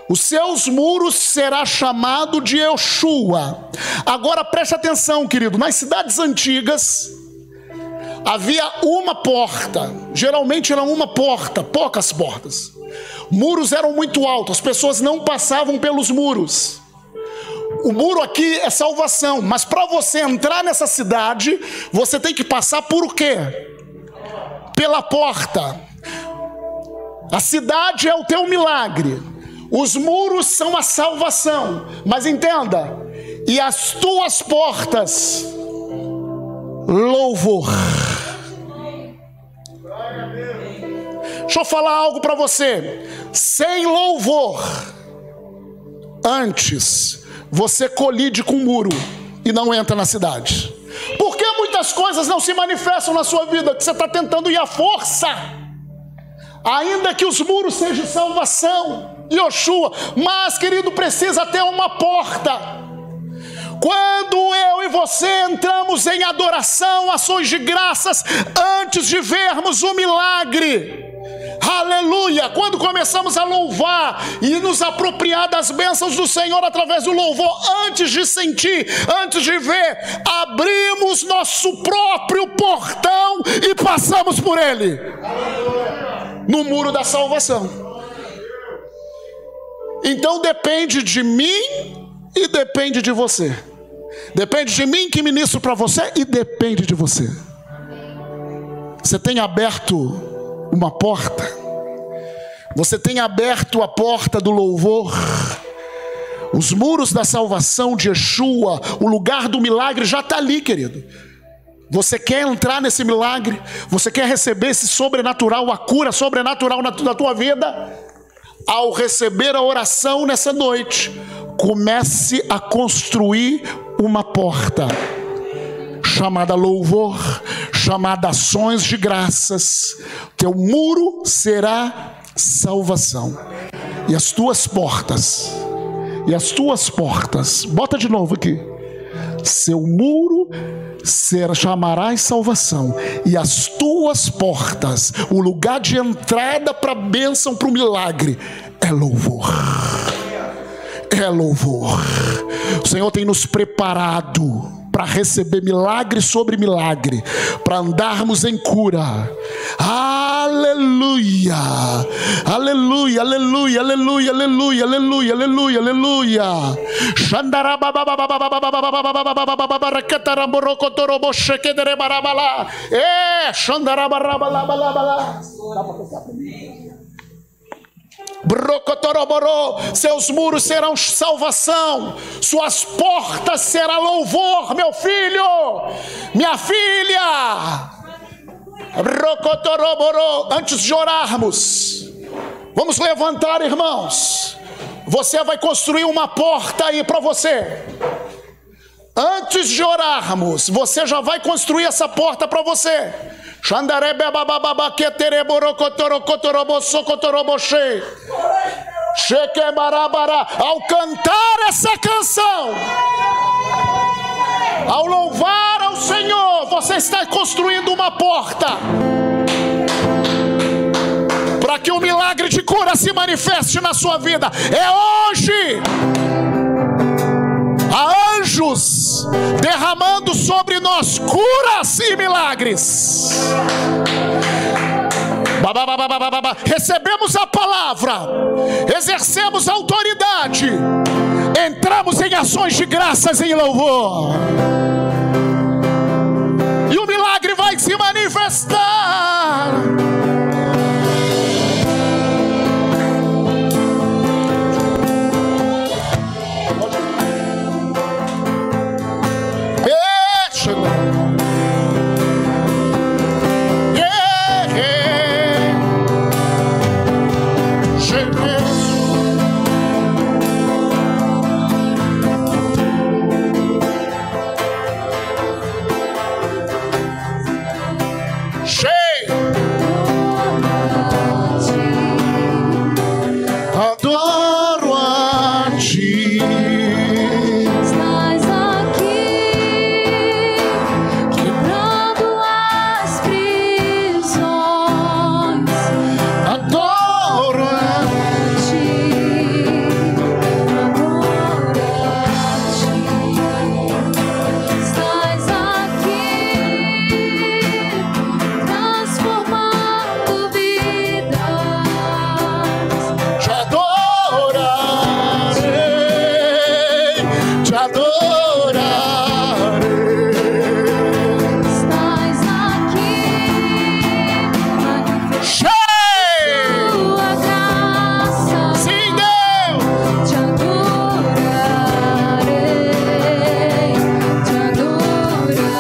Os seus muros será chamado de Yeshua. Agora preste atenção, querido. Nas cidades antigas havia uma porta. Geralmente era uma porta, poucas portas. Muros eram muito altos, as pessoas não passavam pelos muros. O muro aqui é salvação, mas para você entrar nessa cidade, você tem que passar por o quê? Pela porta. A cidade é o teu milagre. Os muros são a salvação. Mas entenda, e as tuas portas, louvor. Deixa eu falar algo para você. Sem louvor, antes você colide com o muro e não entra na cidade. Por que muitas coisas não se manifestam na sua vida? Que você está tentando ir à força, ainda que os muros sejam salvação, Yeshua, mas querido, precisa ter uma porta. Quando eu e você entramos em adoração, ações de graças, antes de vermos o milagre, aleluia, quando começamos a louvar e nos apropriar das bênçãos do Senhor através do louvor, antes de sentir, antes de ver, abrimos nosso próprio portão e passamos por ele, no muro da salvação. Então depende de mim e depende de você. Depende de mim que ministro para você e depende de você. Você tem aberto uma porta. Você tem aberto a porta do louvor. Os muros da salvação de Yeshua, o lugar do milagre já está ali, querido. Você quer entrar nesse milagre? Você quer receber esse sobrenatural, a cura sobrenatural na tua vida? Ao receber a oração nessa noite, comece a construir uma porta chamada louvor, chamada ações de graças. Teu muro será salvação. E as tuas portas, bota de novo aqui. Seu muro chamarás salvação, e as tuas portas, o lugar de entrada para a bênção, para o milagre, é louvor. É louvor. O Senhor tem nos preparado para receber milagre sobre milagre, para andarmos em cura. Aleluia, aleluia, aleluia, aleluia, aleluia, aleluia, aleluia, aleluia. Seus muros serão salvação, suas portas serão louvor, meu filho, minha filha. Antes de orarmos, vamos levantar, irmãos. Você vai construir uma porta aí para você. Antes de orarmos, você já vai construir essa porta para você. Ao cantar essa canção, ao louvar ao Senhor, você está construindo uma porta para que o milagre de cura se manifeste na sua vida. É hoje. Há anjos derramando sobre nós curas e milagres. Recebemos a palavra, exercemos a autoridade, entramos em ações de graças em louvor, e o milagre vai se manifestar. Adoro a ti. Estás aqui, quebrando as prisões. Adoro a Ti, adoro a ti. Estás aqui, transformando vidas. te adorarei, te adorarei. Estás aqui, manifestando Cheio! tua graça. Sim, Deus! Te adorarei, te adorarei.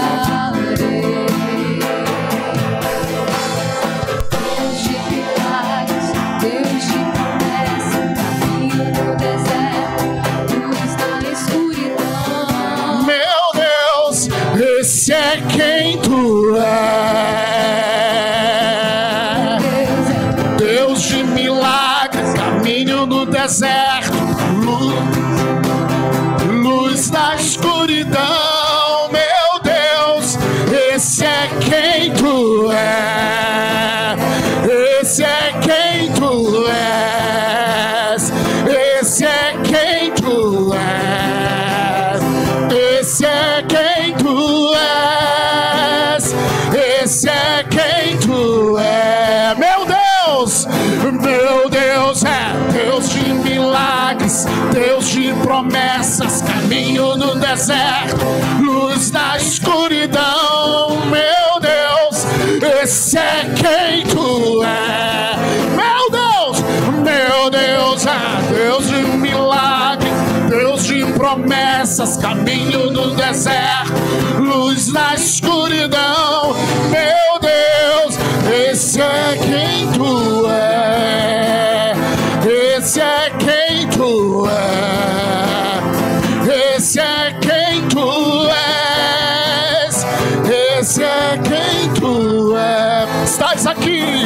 Deus de milagres, Deus de promessa, caminho no deserto, luz na escuridão. Meu Deus, esse é quem tu é. Deus de milagres, caminho no deserto, luz na escuridão. Meu Deus, esse é quem tu é. Esse é quem tu és. Esse é quem tu és. Esse é quem tu és. Esse é quem tu é. Meu Deus é Deus de milagres, Deus de promessas, caminho no deserto, luz na escuridão. Meu Deus, esse é quem tu é. Meu Deus é Deus de milagres, Deus de promessas, caminho no deserto, luz na escuridão. Meu Deus, esse é quem tu é. Esse é quem tu é. Esse é quem tu és. Esse é quem tu é. Estás aqui.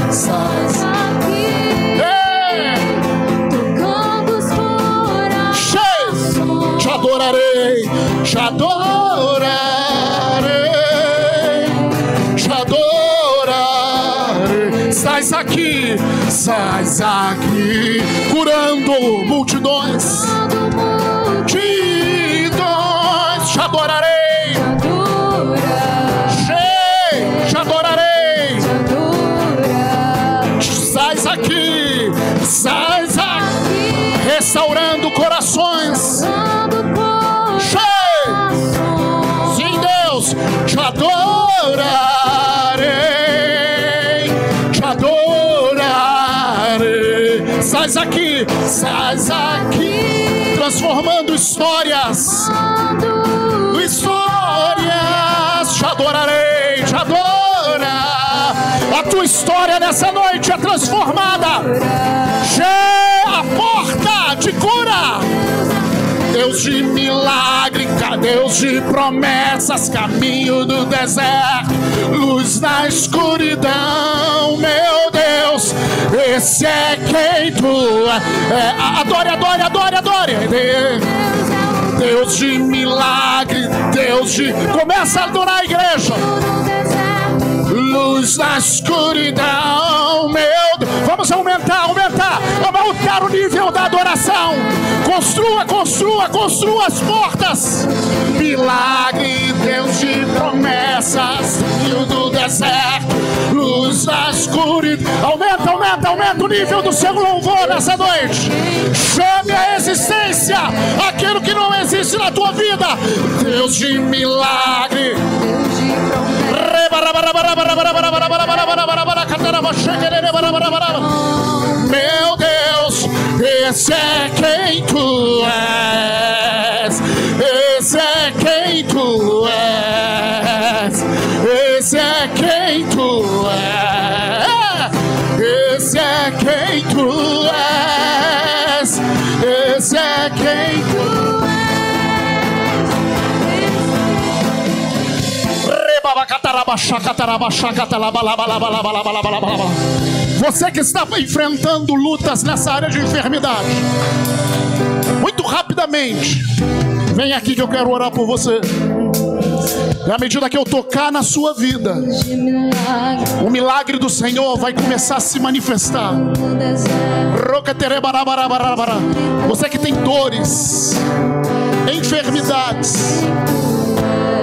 Estás Aqui, é. tocando os Cheio. corações. Te adorarei. Te adorarei. Te adorarei. Estás aqui. Estás aqui. Curando multidões. Multidões. Te adorarei. Cheio. Te adorarei. Estás aqui. Estás aqui. Restaurando corações. Cheio. Sim, Deus. Te adorarei. Te adorarei. Estás aqui. Estás aqui. Transformando histórias. Histórias. Te adorarei. Te adorar. A tua história nessa noite é transformada. A porta de cura. Deus de milagre, Deus de promessas, caminho do deserto, luz na escuridão. Meu Deus, esse é quem tu é. Adore, adore, adore, adore. Deus de milagre, Deus de... Começa a adorar a igreja. Luz na escuridão, meu Deus. Vamos aumentar o nível da adoração. Construa as portas. Milagre, Deus de promessas, rio do deserto, luz da escuridão. Aumenta o nível do seu louvor nessa noite. Chame a existência aquilo que não existe na tua vida. Deus de milagre, meu Deus, esse é quem tu és. Esse é quem tu és. Esse é quem tu és. Esse é quem tu és. Esse é quem tu és. Você que está enfrentando lutas nessa área de enfermidade, muito rapidamente, vem aqui que eu quero orar por você. E à medida que eu tocar na sua vida, o milagre do Senhor vai começar a se manifestar. Você que tem dores, enfermidades,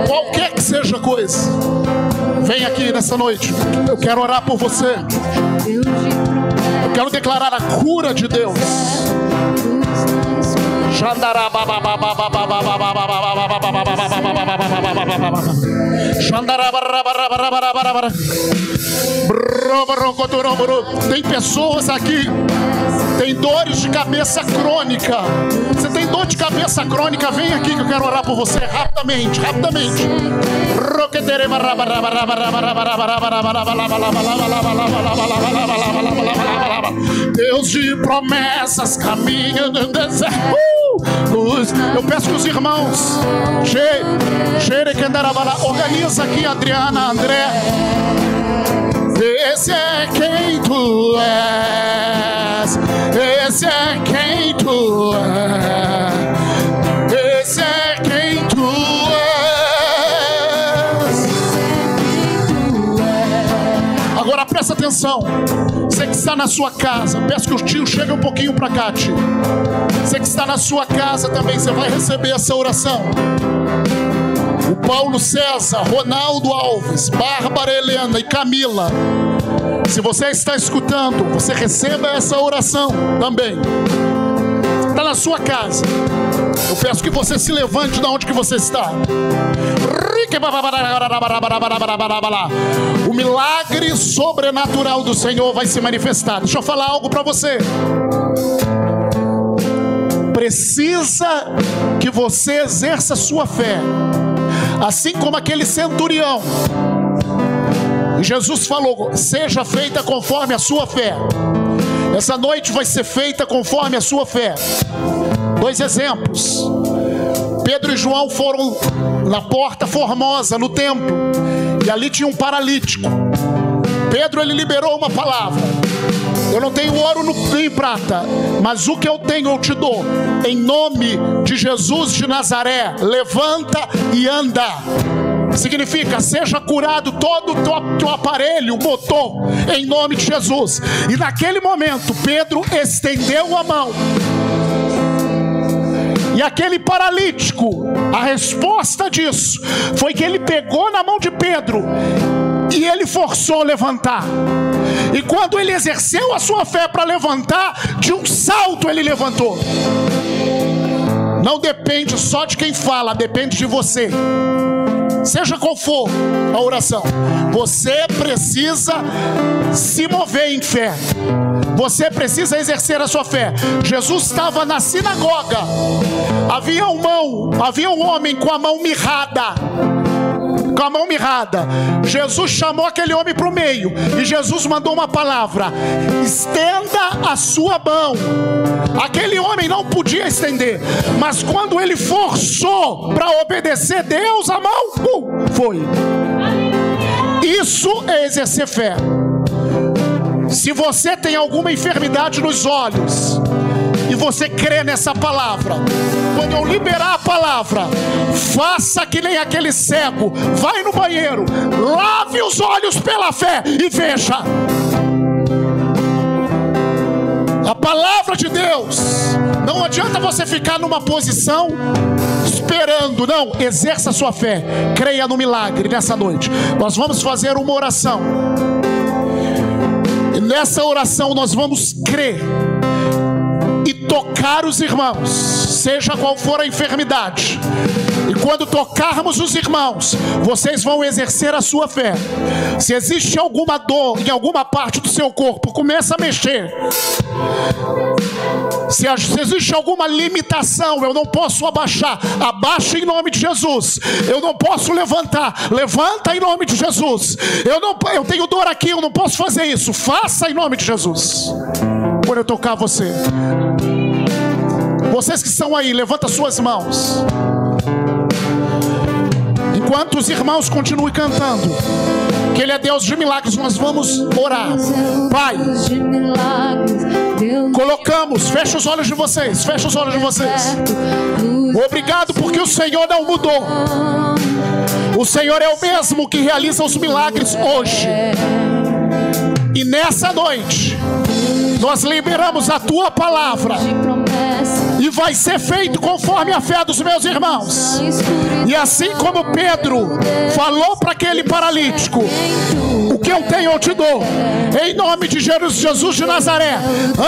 qualquer que seja a coisa, vem aqui nessa noite. Eu quero orar por você. Eu quero declarar a cura de Deus. Tem pessoas aqui, tem dores de cabeça crônica. Você tem dor de cabeça crônica? Vem aqui que eu quero orar por você rapidamente. Deus de promessas caminha no deserto. Eu peço que os irmãos organiza aqui, Adriana, André. Esse é quem tu és. Esse é quem tu és. Esse é quem tu és. Agora presta atenção. Você que está na sua casa, peço que os tios cheguem um pouquinho para cá, tio. Você que está na sua casa também, você vai receber essa oração. O Paulo César, Ronaldo Alves, Bárbara Helena e Camila, se você está escutando, você receba essa oração também. Está na sua casa. Eu peço que você se levante de onde que você está. O milagre sobrenatural do Senhor vai se manifestar. Deixa eu falar algo para você. Precisa que você exerça sua fé, assim como aquele centurião. E Jesus falou: seja feita conforme a sua fé. Essa noite vai ser feita conforme a sua fé. 2 exemplos. Pedro e João foram na Porta Formosa, no templo, e ali tinha um paralítico. Pedro, ele liberou uma palavra: eu não tenho ouro nem prata, mas o que eu tenho eu te dou. Em nome de Jesus de Nazaré, levanta e anda. Significa: seja curado todo o teu aparelho, motor, em nome de Jesus. E naquele momento Pedro estendeu a mão, e aquele paralítico, a resposta disso foi que ele pegou na mão de Pedro e ele forçou a levantar. E quando ele exerceu a sua fé para levantar, de um salto ele levantou. Não depende só de quem fala, depende de você. Seja qual for a oração, você precisa se mover em fé. Você precisa exercer a sua fé. Jesus estava na sinagoga. Havia um homem com a mão mirrada. Jesus chamou aquele homem para o meio, e Jesus mandou uma palavra: estenda a sua mão. Aquele homem não podia estender, mas quando ele forçou para obedecer Deus, a mão foi. Isso é exercer fé. Se você tem alguma enfermidade nos olhos e você crê nessa palavra, quando eu liberar a palavra, faça que nem aquele cego, vai no banheiro, lave os olhos pela fé e veja. A palavra de Deus. Não adianta você ficar numa posição esperando. Não, exerça a sua fé. Creia no milagre nessa noite. Nós vamos fazer uma oração. E nessa oração nós vamos crer e tocar os irmãos, seja qual for a enfermidade. E quando tocarmos os irmãos, vocês vão exercer a sua fé. Se existe alguma dor em alguma parte do seu corpo, começa a mexer. Se existe alguma limitação, eu não posso abaixar, abaixa em nome de Jesus. Eu não posso levantar, levanta em nome de Jesus. Eu tenho dor aqui, eu não posso fazer isso, faça em nome de Jesus. Quando eu tocar você, vocês que estão aí, levanta suas mãos. Enquanto os irmãos continuem cantando que Ele é Deus de milagres, nós vamos orar. Pai, colocamos, fecha os olhos de vocês, fecha os olhos de vocês. Obrigado porque o Senhor não mudou. O Senhor é o mesmo que realiza os milagres hoje. E nessa noite nós liberamos a Tua palavra e vai ser feito conforme a fé dos meus irmãos. E assim como Pedro falou para aquele paralítico: o que eu tenho eu te dou, em nome de Jesus de Nazaré.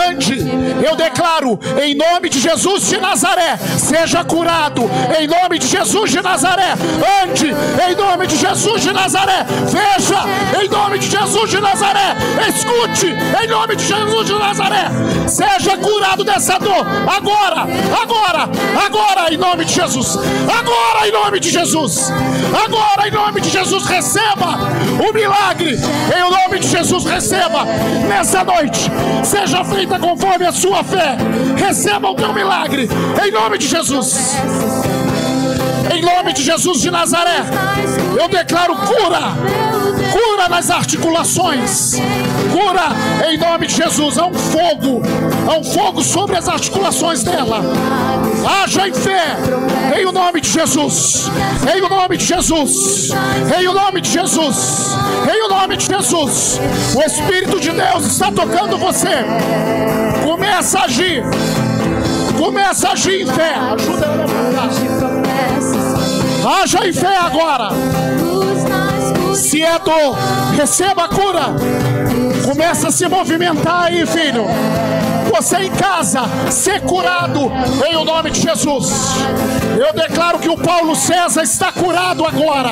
Ande, eu declaro, em nome de Jesus de Nazaré, seja curado, em nome de Jesus de Nazaré. Ande, em nome de Jesus de Nazaré. Veja, em nome de Jesus de Nazaré. Escute, em nome de Jesus de Nazaré. Seja curado dessa dor, agora, agora, agora, em nome de Jesus. Agora, em nome de Jesus. Agora, em nome de Jesus, receba o milagre. Em nome de Jesus, receba nessa noite. Seja feita conforme a sua fé. Receba o teu milagre. Em nome de Jesus. Em nome de Jesus de Nazaré, eu declaro cura. Cura nas articulações. Cura em nome de Jesus. Há um fogo sobre as articulações dela. Haja em fé, em o nome de Jesus. Em o nome de Jesus. Em o nome de Jesus. Em o nome de Jesus. O Espírito de Deus está tocando você. Começa a agir. Começa a agir em fé. Ajuda ela a levantar. Haja em fé agora. Se é dor, receba a cura. Começa a se movimentar aí, filho. Você em casa, ser curado em o nome de Jesus. Eu declaro que o Paulo César está curado agora.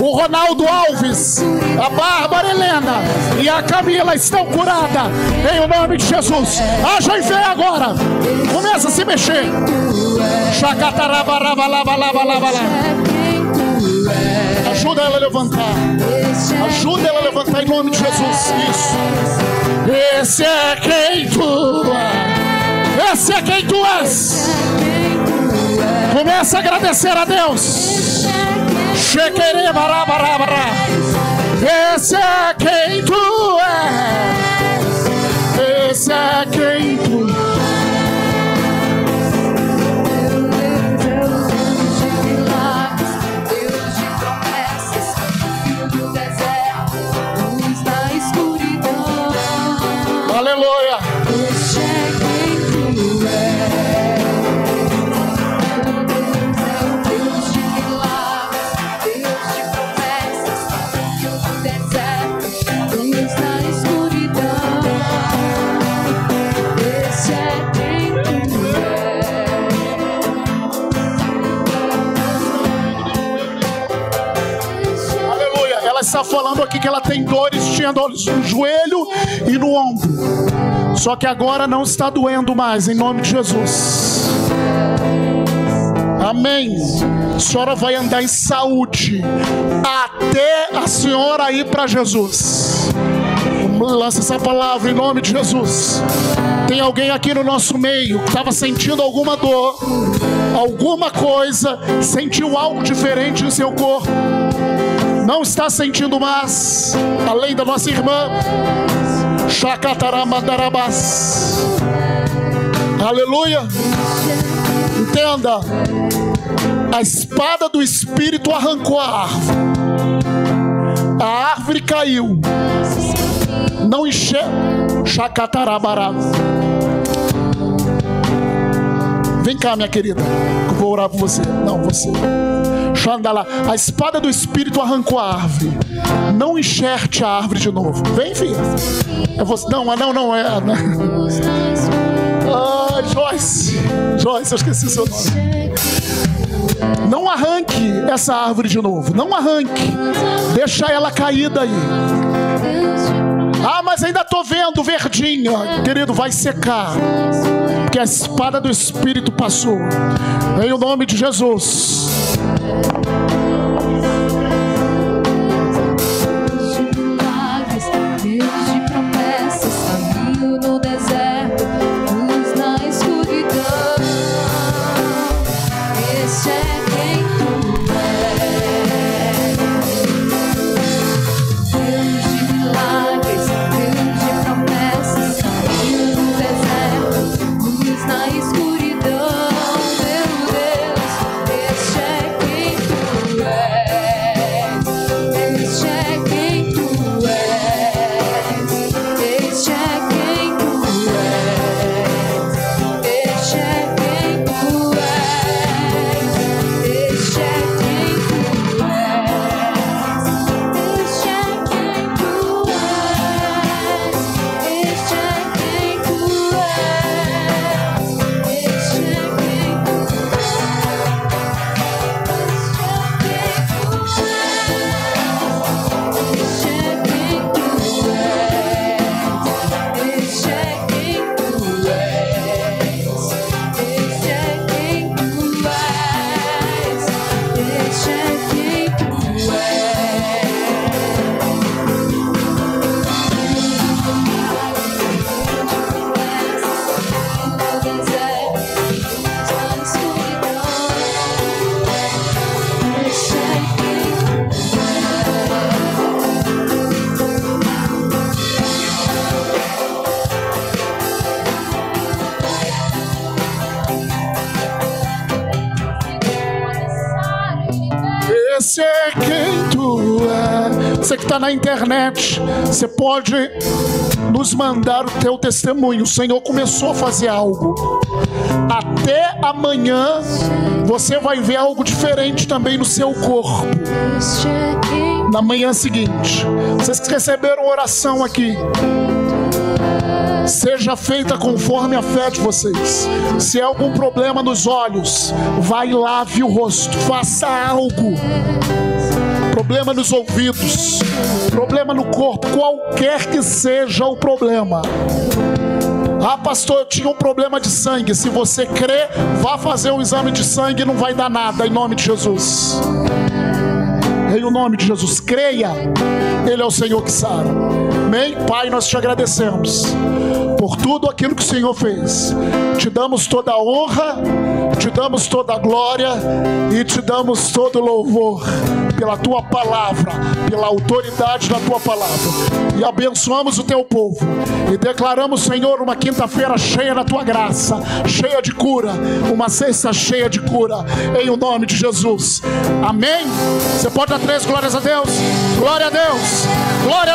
O Ronaldo Alves, a Bárbara Helena e a Camila estão curadas em o nome de Jesus. Haja em fé agora. Começa a se mexer. Ajuda ela a levantar. Ajuda ela a levantar em nome de Jesus. Isso. Esse é quem tu és. Esse é quem tu és. Começa a agradecer a Deus. Esse é quem tu és. Esse é quem tu és. Aleluia. Este é quem tu és. Deus de milagres, Deus de promessas, Deus do deserto, luz na escuridão. Este é quem tu és. Aleluia. Ela está falando aqui que ela tem dores, tinha dores no joelho e no ombro. Só que agora não está doendo mais, em nome de Jesus. Amém. A senhora vai andar em saúde até a senhora ir para Jesus. Lança essa palavra em nome de Jesus. Tem alguém aqui no nosso meio que estava sentindo alguma dor, alguma coisa, sentiu algo diferente no seu corpo, não está sentindo mais, além da nossa irmã. Shakataramandarabas. Aleluia. Entenda, a espada do Espírito arrancou a árvore. A árvore caiu. Não enxerga. Shakatarabarabas. Vem cá, minha querida, que eu vou orar por você. Não, você. Xandala. A espada do Espírito arrancou a árvore. Não enxerte a árvore de novo. Vem, filha. É você. Não é. Ah, Joyce, eu esqueci seu nome. Não arranque essa árvore de novo. Não arranque. Deixa ela caída aí. Ah, mas ainda estou vendo verdinha. Querido, vai secar. Porque a espada do Espírito passou. Em o nome de Jesus. Deus de promessas, caminho no deserto, luz na escuridão. Este é quem tu és. Deus de milagres, Deus de promessas, caminho no deserto, luz na escuridão. Meu Deus, este é quem tu és. Este é quem tu és. Este é quem tu és. Este é quem tu és. Este é quem tu és. Este é quem tu és. Este é quem tu és. Este é quem tu Esse é quem tu é. Você que está na internet, você pode nos mandar o teu testemunho. O Senhor começou a fazer algo. Até amanhã você vai ver algo diferente também no seu corpo. Na manhã seguinte, vocês que receberam oração aqui, seja feita conforme a fé de vocês. Se há algum problema nos olhos, vai e lave o rosto, faça algo. Problema nos ouvidos, problema no corpo, qualquer que seja o problema. Ah, pastor, eu tinha um problema de sangue. Se você crê, vá fazer um exame de sangue e não vai dar nada, em nome de Jesus. Em o nome de Jesus, creia, Ele é o Senhor que sara. Amém? Pai, nós te agradecemos por tudo aquilo que o Senhor fez. Te damos toda a honra, te damos toda a glória e te damos todo o louvor pela tua palavra, pela autoridade da tua palavra. E abençoamos o teu povo e declaramos, Senhor, uma quinta-feira cheia da tua graça, cheia de cura, uma sexta cheia de cura, em o nome de Jesus. Amém? Você pode dar 3 glórias a Deus? Glória a Deus! Glória a